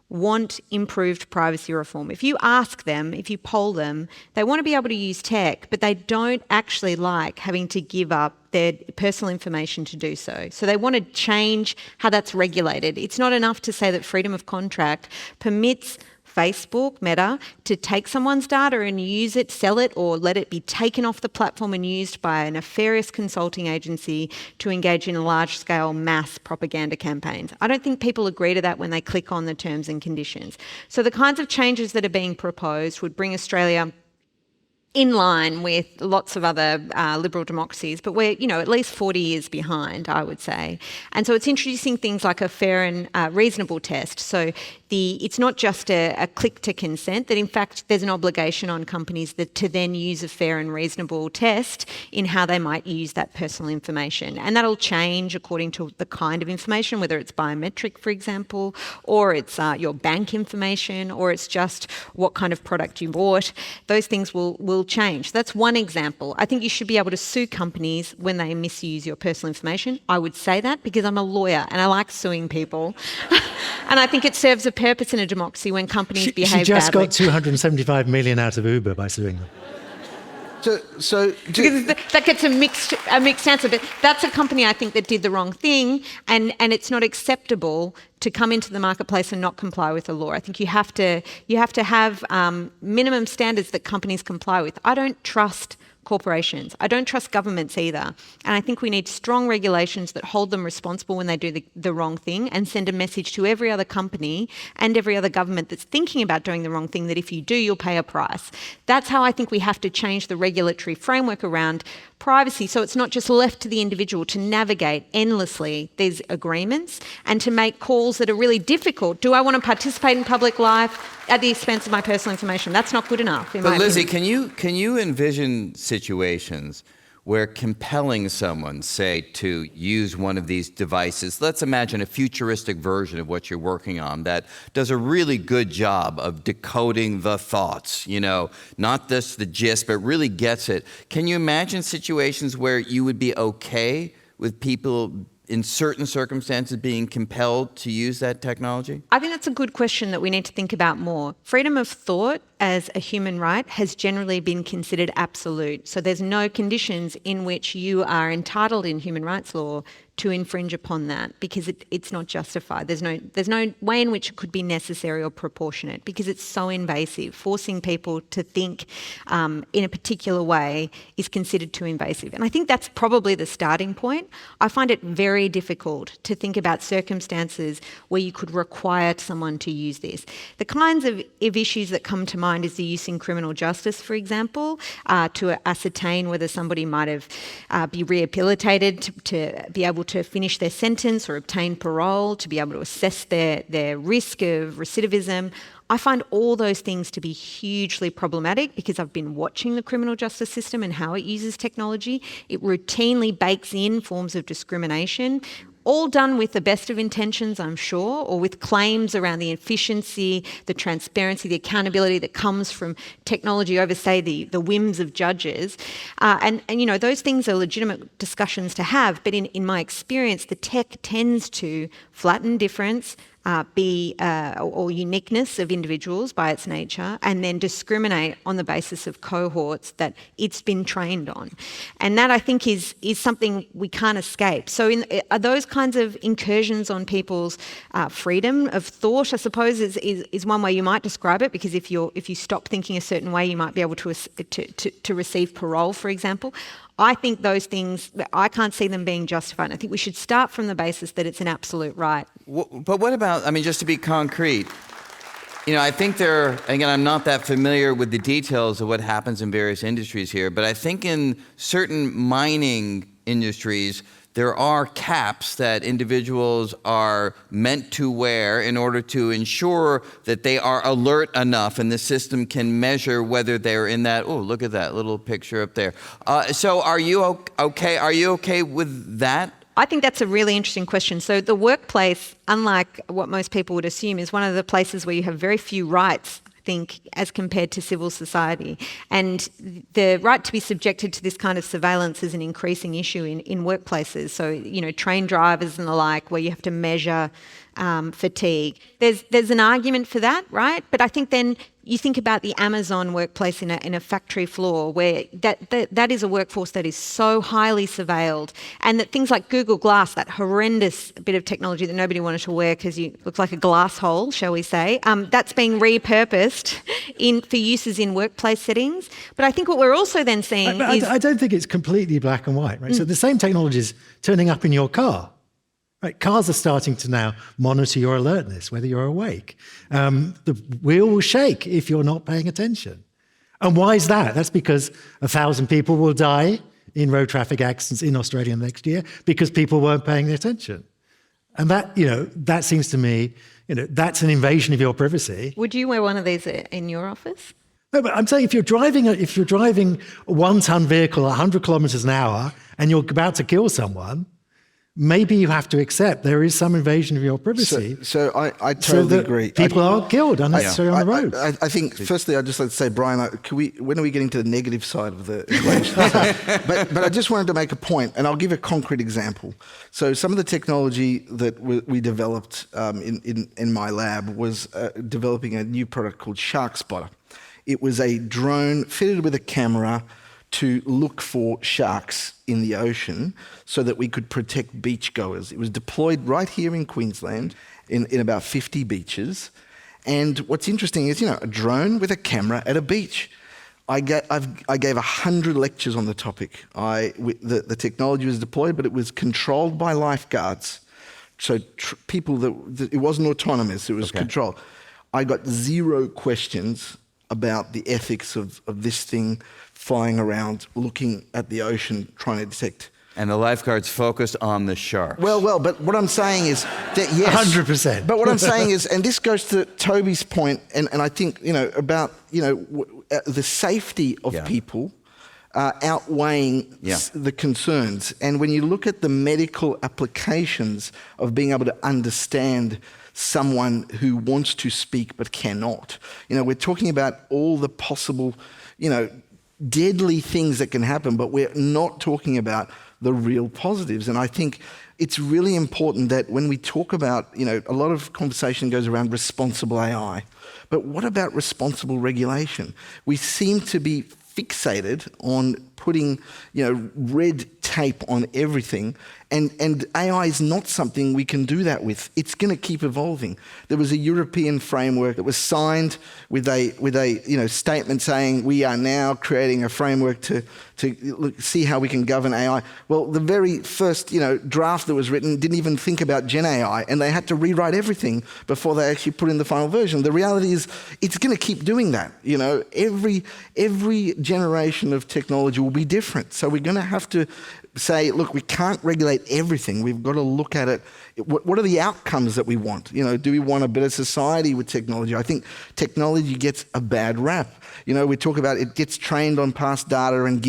Speaker 3: want improved privacy reform. If you ask them, if you poll them, they want to be able to use tech, but they don't actually like having to give up their personal information to do so. So they want to change how that's regulated. It's not enough to say that freedom of contract permits Facebook, Meta, to take someone's data and use it, sell it, or let it be taken off the platform and used by a nefarious consulting agency to engage in large-scale mass propaganda campaigns. I don't think people agree to that when they click on the terms and conditions. So the kinds of changes that are being proposed would bring Australia in line with lots of other liberal democracies, but we're, at least 40 years behind, I would say. And so it's introducing things like a fair and reasonable test. So it's not just a click to consent, that in fact there's an obligation on companies to then use a fair and reasonable test in how they might use that personal information. And that'll change according to the kind of information, whether it's biometric, for example, or it's your bank information, or it's just what kind of product you bought. Those things will change. That's one example. I think you should be able to sue companies when they misuse your personal information. I would say that because I'm a lawyer and I like suing people. And I think it serves a purpose in a democracy when companies behave badly.
Speaker 4: She just got 275 million out of Uber by suing them.
Speaker 3: Because that gets a mixed answer, but that's a company I think that did the wrong thing, and it's not acceptable to come into the marketplace and not comply with the law. I think you have to have minimum standards that companies comply with. I don't trust corporations. I don't trust governments either. And I think we need strong regulations that hold them responsible when they do the wrong thing, and send a message to every other company and every other government that's thinking about doing the wrong thing that if you do, you'll pay a price. That's how I think we have to change the regulatory framework around privacy, so it's not just left to the individual to navigate endlessly these agreements and to make calls that are really difficult. Do I want to participate in public life at the expense of my personal information? That's not good enough, in my
Speaker 1: But Lizzie,
Speaker 3: opinion.
Speaker 1: can you envision situations where compelling someone, say, to use one of these devices, let's imagine a futuristic version of what you're working on that does a really good job of decoding the thoughts, not just the gist, but really gets it. Can you imagine situations where you would be okay with people in certain circumstances being compelled to use that technology?
Speaker 3: I think that's a good question that we need to think about more. Freedom of thought as a human right has generally been considered absolute. So there's no conditions in which you are entitled in human rights law to infringe upon that, because it's not justified. There's no way in which it could be necessary or proportionate, because it's so invasive. Forcing people to think in a particular way is considered too invasive. And I think that's probably the starting point. I find it very difficult to think about circumstances where you could require someone to use this. The kinds of issues that come to mind is the use in criminal justice, for example, to ascertain whether somebody might have be rehabilitated to be able to finish their sentence or obtain parole, to be able to assess their risk of recidivism. I find all those things to be hugely problematic because I've been watching the criminal justice system and how it uses technology. It routinely bakes in forms of discrimination, all done with the best of intentions, I'm sure, or with claims around the efficiency, the transparency, the accountability that comes from technology over, say, the whims of judges. And those things are legitimate discussions to have, but in my experience, the tech tends to flatten difference, or uniqueness of individuals by its nature, and then discriminate on the basis of cohorts that it's been trained on. And that, I think, is something we can't escape. So are those kinds of incursions on people's freedom of thought, I suppose, is one way you might describe it, because if you stop thinking a certain way, you might be able to receive parole, for example. I think those things, I can't see them being justified. I think we should start from the basis that it's an absolute right.
Speaker 1: But what about, I mean, just to be concrete, I think again, I'm not that familiar with the details of what happens in various industries here, but I think in certain mining industries, there are caps that individuals are meant to wear in order to ensure that they are alert enough and the system can measure whether they're in that, oh, look at that little picture up there. So are you okay? Are you okay with that?
Speaker 3: I think that's a really interesting question. So the workplace, unlike what most people would assume, is one of the places where you have very few rights, I think, as compared to civil society. And the right to be subjected to this kind of surveillance is an increasing issue in workplaces. So, train drivers and the like, where you have to measure fatigue. There's an argument for that, right? But I think then you think about the Amazon workplace in a factory floor, where that is a workforce that is so highly surveilled, and that things like Google Glass, that horrendous bit of technology that nobody wanted to wear because you look like a glass hole, shall we say, that's being repurposed for uses in workplace settings. But I think what we're also then seeing is...
Speaker 4: I don't think it's completely black and white, right? So the same technology is turning up in your car. Right, cars are starting to now monitor your alertness, whether you're awake. The wheel will shake if you're not paying attention. And why is that? That's because 1,000 people will die in road traffic accidents in Australia next year because people weren't paying attention. And that seems to me, that's an invasion of your privacy.
Speaker 3: Would you wear one of these in your office?
Speaker 4: No, but I'm saying if you're driving a 1-ton vehicle at 100 kilometers an hour and you're about to kill someone, maybe you have to accept there is some invasion of your privacy.
Speaker 5: So I totally agree.
Speaker 4: People are killed unnecessarily on the road.
Speaker 5: I think, firstly, I'd just like to say, Brian, when are we getting to the negative side of the equation? but I just wanted to make a point, and I'll give a concrete example. So some of the technology that we developed in my lab was developing a new product called Shark Spotter. It was a drone fitted with a camera to look for sharks in the ocean so that we could protect beachgoers. It was deployed right here in Queensland in about 50 beaches. And what's interesting is, a drone with a camera at a beach. I gave 100 lectures on the topic. The technology was deployed, but it was controlled by lifeguards. So it wasn't autonomous, it was controlled. I got 0 questions about the ethics of this thing flying around, looking at the ocean, trying to detect.
Speaker 1: And the lifeguards focused on the sharks.
Speaker 5: Well, but what I'm saying is that, yes.
Speaker 4: 100%.
Speaker 5: But what I'm saying is, and this goes to Toby's point, and I think, about, the safety of people outweighing the concerns. And when you look at the medical applications of being able to understand someone who wants to speak but cannot, we're talking about all the possible, deadly things that can happen, but we're not talking about the real positives. And I think it's really important that when we talk about, a lot of conversation goes around responsible AI, but what about responsible regulation? We seem to be fixated on putting, red tape on everything, and AI is not something we can do that with. It's going to keep evolving. There was a European framework that was signed with a statement saying we are now creating a framework to see how we can govern AI. Well, the very first draft that was written didn't even think about Gen AI, and they had to rewrite everything before they actually put in the final version. The reality is it's going to keep doing that. Every generation of technology will be different. So we're going to have to say, look, we can't regulate everything. We've got to look at it. What are the outcomes that we want? Do we want a better society with technology? I think technology gets a bad rap. We talk about it gets trained on past data and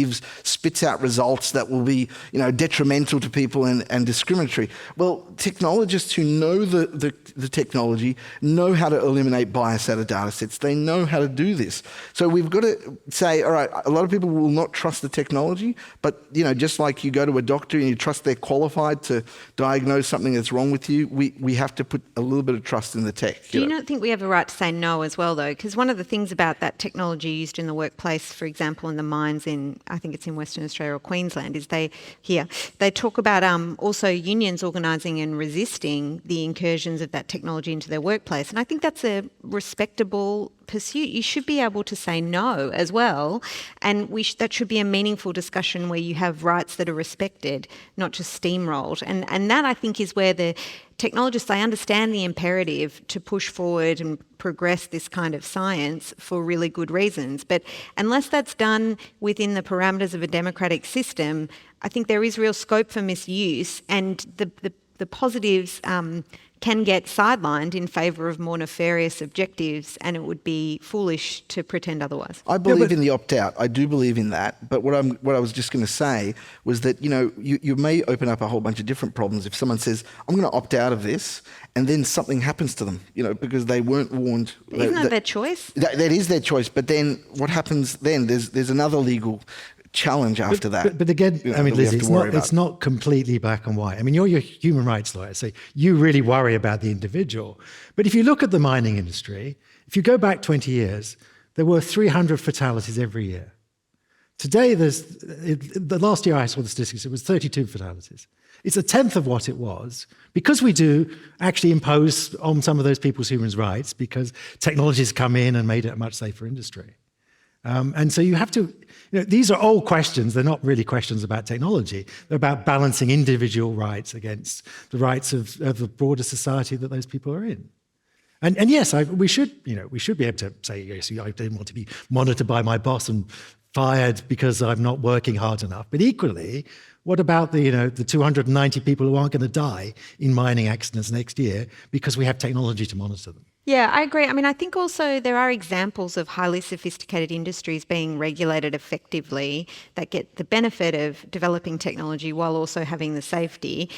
Speaker 5: spits out results that will be, detrimental to people and discriminatory. Well, technologists who know the technology know how to eliminate bias out of data sets. They know how to do this. So we've got to say, all right, a lot of people will not trust the technology, but, just like you go to a doctor and you trust they're qualified to diagnose something that's wrong with you, we have to put a little bit of trust in the tech.
Speaker 3: Do you not think we have a right to say no as well, though? Because one of the things about that technology used in the workplace, for example, in the mines in, I think it's in Western Australia or Queensland, is they talk about also unions organising and resisting the incursions of that technology into their workplace. And I think that's a respectable pursuit. You should be able to say no as well, and that should be a meaningful discussion where you have rights that are respected, not just steamrolled. And that, I think, is where the technologists, they understand the imperative to push forward and progress this kind of science for really good reasons. But unless that's done within the parameters of a democratic system, I think there is real scope for misuse, and the positives can get sidelined in favour of more nefarious objectives, and it would be foolish to pretend otherwise.
Speaker 5: I believe in the opt-out. I do believe in that. But what I was just going to say was that, you may open up a whole bunch of different problems if someone says, I'm going to opt out of this, and then something happens to them, because they weren't warned.
Speaker 3: Isn't that their choice?
Speaker 5: That is their choice. But then what happens then? There's another legal challenge after that.
Speaker 4: But again, Lizzie, it's not completely black and white. You're a human rights lawyer, so you really worry about the individual. But if you look at the mining industry, if you go back 20 years, there were 300 fatalities every year. Today, the last year I saw the statistics, it was 32 fatalities. It's a tenth of what it was, because we do actually impose on some of those people's human rights, because technologies come in and made it a much safer industry. And so you have to, these are old questions. They're not really questions about technology. They're about balancing individual rights against the rights of the broader society that those people are in. And yes, we should be able to say, yes, I don't want to be monitored by my boss and fired because I'm not working hard enough. But equally, what about the 290 people who aren't going to die in mining accidents next year because we have technology to monitor them?
Speaker 3: Yeah, I agree. I think also there are examples of highly sophisticated industries being regulated effectively that get the benefit of developing technology while also having the safety.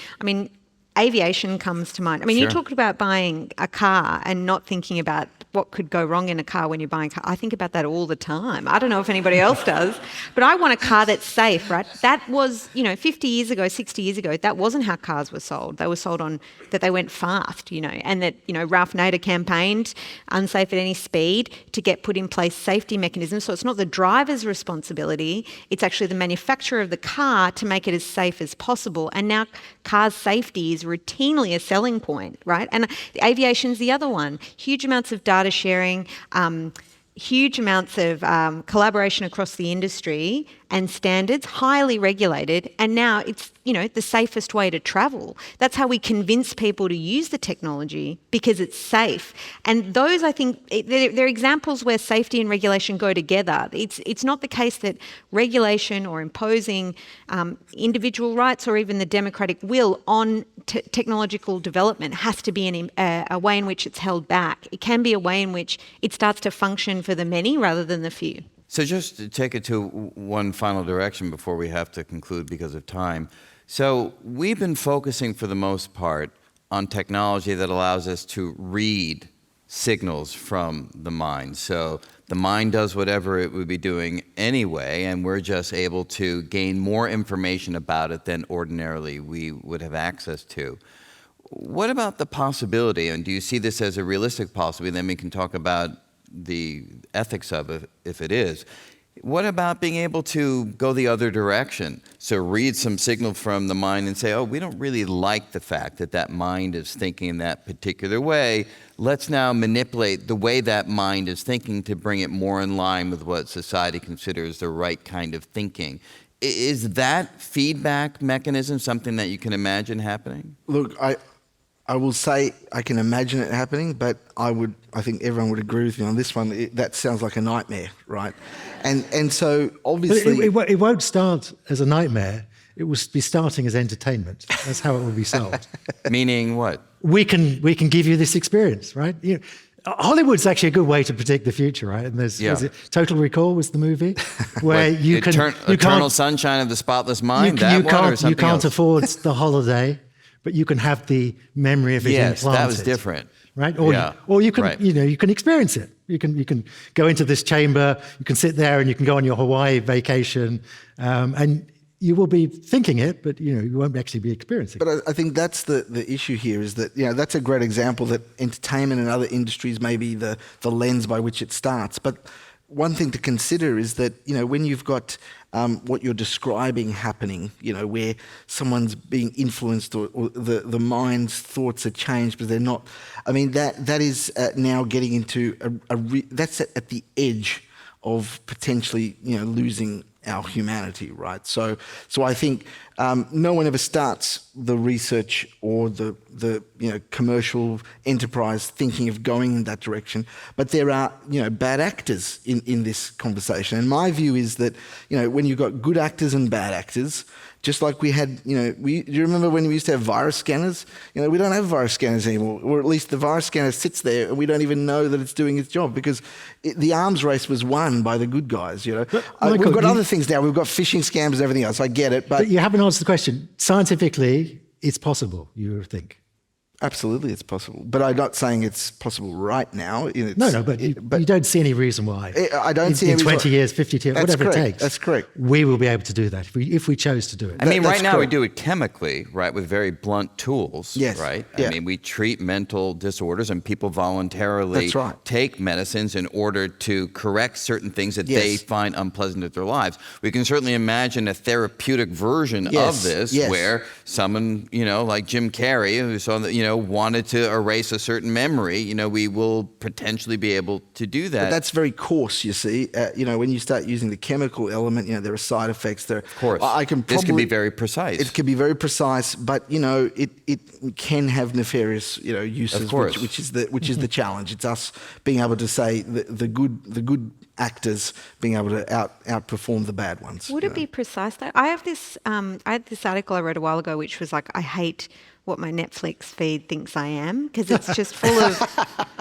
Speaker 3: Aviation comes to mind.
Speaker 1: Sure.
Speaker 3: You talked about buying a car and not thinking about what could go wrong in a car when you're buying a car. I think about that all the time. I don't know if anybody else does, but I want a car that's safe, right? That was, 50 years ago, 60 years ago, that wasn't how cars were sold. They were sold on that they went fast, and that, Ralph Nader campaigned unsafe at any speed to get put in place safety mechanisms. So it's not the driver's responsibility, it's actually the manufacturer of the car to make it as safe as possible. And now cars' safety is routinely a selling point, right? And aviation's the other one. Huge amounts of data sharing, huge amounts of collaboration across the industry and standards, highly regulated, and now it's, the safest way to travel. That's how we convince people to use the technology, because it's safe. And those, I think, they're examples where safety and regulation go together. It's not the case that regulation or imposing individual rights or even the democratic will on technological development has to be a way in which it's held back. It can be a way in which it starts to function for the many rather than the few.
Speaker 1: So just to take it to one final direction before we have to conclude because of time. So we've been focusing for the most part on technology that allows us to read signals from the mind. So the mind does whatever it would be doing anyway, and we're just able to gain more information about it than ordinarily we would have access to. What about the possibility, and do you see this as a realistic possibility? Then we can talk about the ethics of it, if it is. What about being able to go the other direction? So read some signal from the mind and say, oh, we don't really like the fact that that mind is thinking in that particular way. Let's now manipulate the way that mind is thinking to bring it more in line with what society considers the right kind of thinking. Is that feedback mechanism something that you can imagine happening?
Speaker 5: Look, I will say I can imagine it happening, but I think everyone would agree with me on this one. That sounds like a nightmare, right? And so obviously
Speaker 4: it won't start as a nightmare. It will be starting as entertainment. That's how it will be sold.
Speaker 1: Meaning what?
Speaker 4: We can give you this experience, right? Hollywood's actually a good way to predict the future, right? And there's was it Total Recall was the movie where you
Speaker 1: Eternal Sunshine of the Spotless Mind.
Speaker 4: You can't afford the holiday, but you can have the memory of it implanted.
Speaker 1: Yes, that was different.
Speaker 4: Right? Or you can, you can experience it. You can go into this chamber, you can sit there and you can go on your Hawaii vacation. And, you will be thinking it, but you won't actually be experiencing it.
Speaker 5: But I think that's the issue here, is that that's a great example that entertainment and other industries may be the lens by which it starts. But one thing to consider is that when you've got what you're describing happening, where someone's being influenced or the mind's thoughts are changed, but they're not. I mean, that is now getting into that's at the edge of potentially losing our humanity, right? So I think no one ever starts the research or the commercial enterprise thinking of going in that direction, but there are bad actors in this conversation. And my view is that when you've got good actors and bad actors, just like we had, do you remember when we used to have virus scanners? We don't have virus scanners anymore, or at least the virus scanner sits there and we don't even know that it's doing its job, because the arms race was won by the good guys.
Speaker 4: Michael,
Speaker 5: we've got other things now. We've got phishing scams and everything else. I get it,
Speaker 4: but you haven't answered the question. Scientifically, it's possible, you think?
Speaker 5: Absolutely, it's possible. But I'm not saying it's possible right now.
Speaker 4: But you don't see any reason why.
Speaker 5: I don't see any reason.
Speaker 4: In 20 years, 50 years, whatever it takes.
Speaker 5: That's correct.
Speaker 4: We will be able to do that if we chose to do it.
Speaker 1: I mean, right now we do it chemically, right, with very blunt tools,
Speaker 5: yes.
Speaker 1: right?
Speaker 5: Yeah.
Speaker 1: I mean, we treat mental disorders, and people voluntarily take medicines in order to correct certain things that they find unpleasant in their lives. We can certainly imagine a therapeutic version of this where someone, like Jim Carrey, who saw that, wanted to erase a certain memory, we will potentially be able to do that.
Speaker 5: But that's very coarse, you see. When you start using the chemical element, there are side effects there.
Speaker 1: Of course.
Speaker 5: This
Speaker 1: can be very precise.
Speaker 5: It can be very precise, but it can have nefarious uses, which is the challenge. It's us being able to say the good actors being able to outperform the bad ones.
Speaker 3: Would it be precise though? I had this article I read a while ago, which was like, I hate what my Netflix feed thinks I am, because it's just full of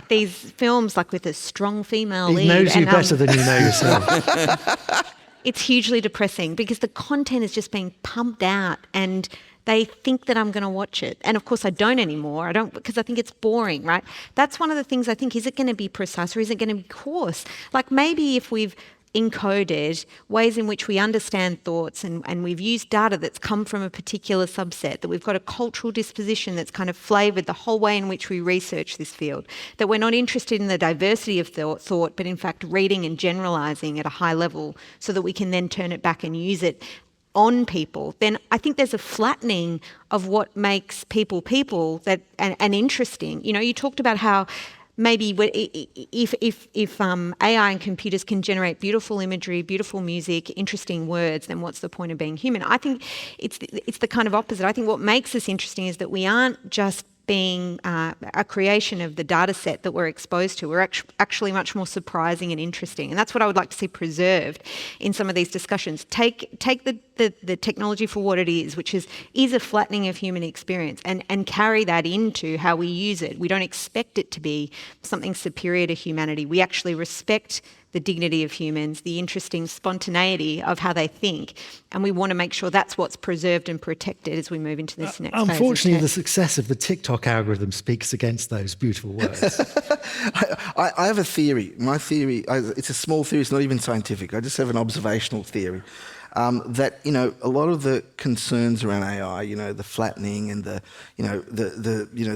Speaker 3: these films like with a strong female lead.
Speaker 4: He knows you better than you know yourself.
Speaker 3: It's hugely depressing because the content is just being pumped out and they think that I'm going to watch it. And of course I don't anymore. I don't, because I think it's boring, right? That's one of the things I think, is it going to be precise or is it going to be coarse? Like maybe if we've encoded ways in which we understand thoughts and we've used data that's come from a particular subset, that we've got a cultural disposition that's kind of flavoured the whole way in which we research this field, that we're not interested in the diversity of thought, but in fact reading and generalising at a high level so that we can then turn it back and use it on people, then I think there's a flattening of what makes people that and interesting. You talked about how maybe if AI and computers can generate beautiful imagery, beautiful music, interesting words, then what's the point of being human? I think it's the kind of opposite. I think what makes us interesting is that we aren't just being a creation of the data set that we're exposed to. We're actually much more surprising and interesting. And that's what I would like to see preserved in some of these discussions. Take the technology for what it is, which is a flattening of human experience, and carry that into how we use it. We don't expect it to be something superior to humanity. We actually respect the dignity of humans, the interesting spontaneity of how they think. And we want to make sure that's what's preserved and protected as we move into this next phase.
Speaker 4: Unfortunately, the success of the TikTok algorithm speaks against those beautiful words.
Speaker 5: I have a theory. My theory, it's a small theory, it's not even scientific. I just have an observational theory. That a lot of the concerns around AI, the flattening and the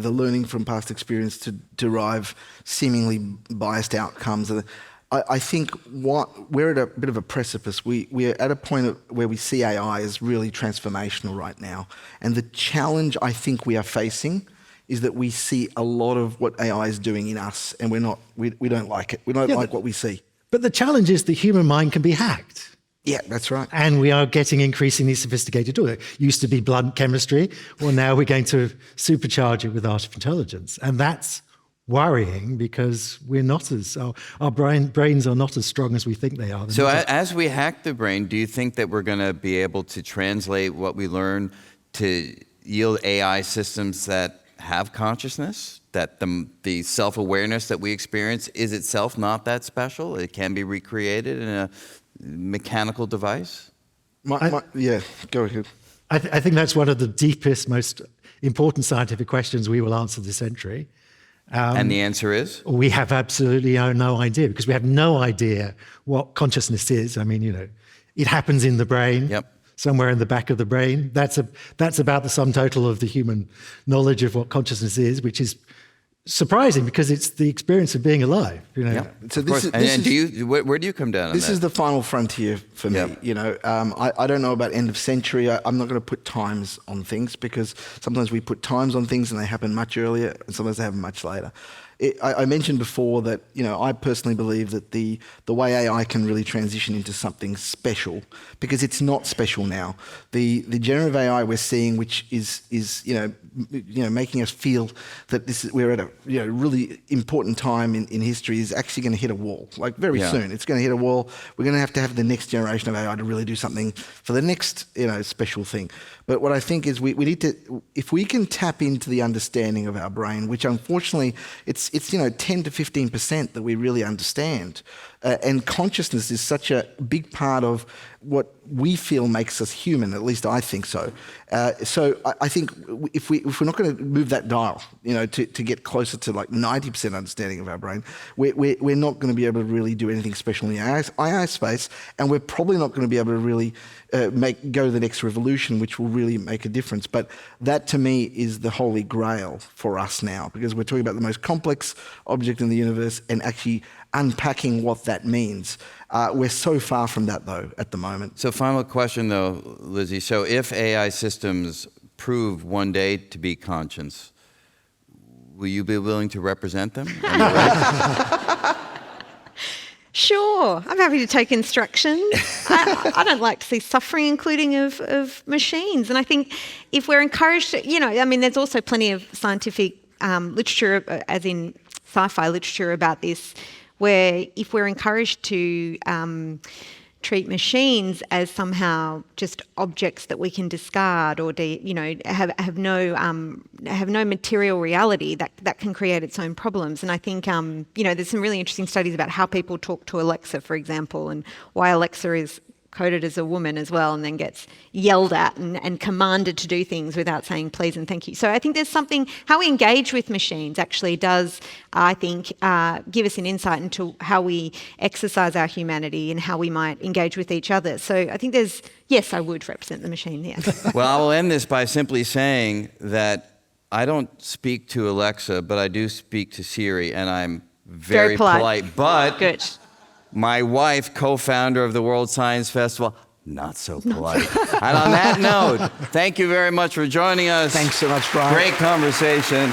Speaker 5: learning from past experience to derive seemingly biased outcomes. I think we're at a bit of a precipice. We're at a point where we see AI as really transformational right now, and the challenge I think we are facing is that we see a lot of what AI is doing in us, and we don't like it. We don't like what we see.
Speaker 4: But the challenge is the human mind can be hacked.
Speaker 5: Yeah, that's right.
Speaker 4: And we are getting increasingly sophisticated tools. It used to be blunt chemistry. Well, now we're going to supercharge it with artificial intelligence. And that's worrying because we're not our brains are not as strong as we think they are.
Speaker 1: So as we hack the brain, do you think that we're going to be able to translate what we learn to yield AI systems that have consciousness, that the self-awareness that we experience is itself not that special? It can be recreated in a mechanical device?
Speaker 5: Yeah, go ahead.
Speaker 4: I think that's one of the deepest, most important scientific questions we will answer this century.
Speaker 1: And the answer is?
Speaker 4: We have absolutely no idea, because we have no idea what consciousness is. I mean, it happens in the brain.
Speaker 1: Yep.
Speaker 4: somewhere in the back of the brain. That's about the sum total of the human knowledge of what consciousness is, which is surprising because it's the experience of being alive.
Speaker 1: Yeah,
Speaker 5: So
Speaker 1: of course. Where do you come down on
Speaker 5: This
Speaker 1: that?
Speaker 5: is the final frontier for me. I don't know about end of century. I'm not going to put times on things because sometimes we put times on things and they happen much earlier and sometimes they happen much later. I mentioned before that I personally believe that the way AI can really transition into something special, because it's not special now. The generative AI we're seeing, which is making us feel that we're at a really important time in history, is actually going to hit a wall. Like very soon, it's going to hit a wall. We're going to have the next generation of AI to really do something for the next special thing. But what I think is we need to, if we can tap into the understanding of our brain, which unfortunately it's 10 to 15% that we really understand, and consciousness is such a big part of what we feel makes us human. At least I think so. So I think if we're not going to move that dial, to get closer to like 90% understanding of our brain, we're not going to be able to really do anything special in the AI space, and we're probably not going to be able to really go to the next revolution, which will really make a difference. But that to me is the holy grail for us now, because we're talking about the most complex object in the universe and actually unpacking what that means. We're so far from that, though, at the moment.
Speaker 1: So final question, though, Lizzie. So if AI systems prove one day to be conscious, will you be willing to represent them?
Speaker 3: Sure, I'm happy to take instruction. I don't like to see suffering, including of machines. And I think if we're encouraged to, there's also plenty of scientific literature, as in sci-fi literature about this, where if we're encouraged to treat machines as somehow just objects that we can discard or have no material reality, that can create its own problems. And I think there's some really interesting studies about how people talk to Alexa, for example, and why Alexa is coded as a woman as well, and then gets yelled at and commanded to do things without saying please and thank you. So I think there's something, how we engage with machines actually does, I think, give us an insight into how we exercise our humanity and how we might engage with each other. So I think yes, I would represent the machine, yes.
Speaker 1: Well, I will end this by simply saying that I don't speak to Alexa, but I do speak to Siri, and I'm very polite. But
Speaker 3: good.
Speaker 1: My wife, co-founder of the World Science Festival, not so polite. And on that note, thank you very much for joining us.
Speaker 5: Thanks so much, Brian.
Speaker 1: Great conversation.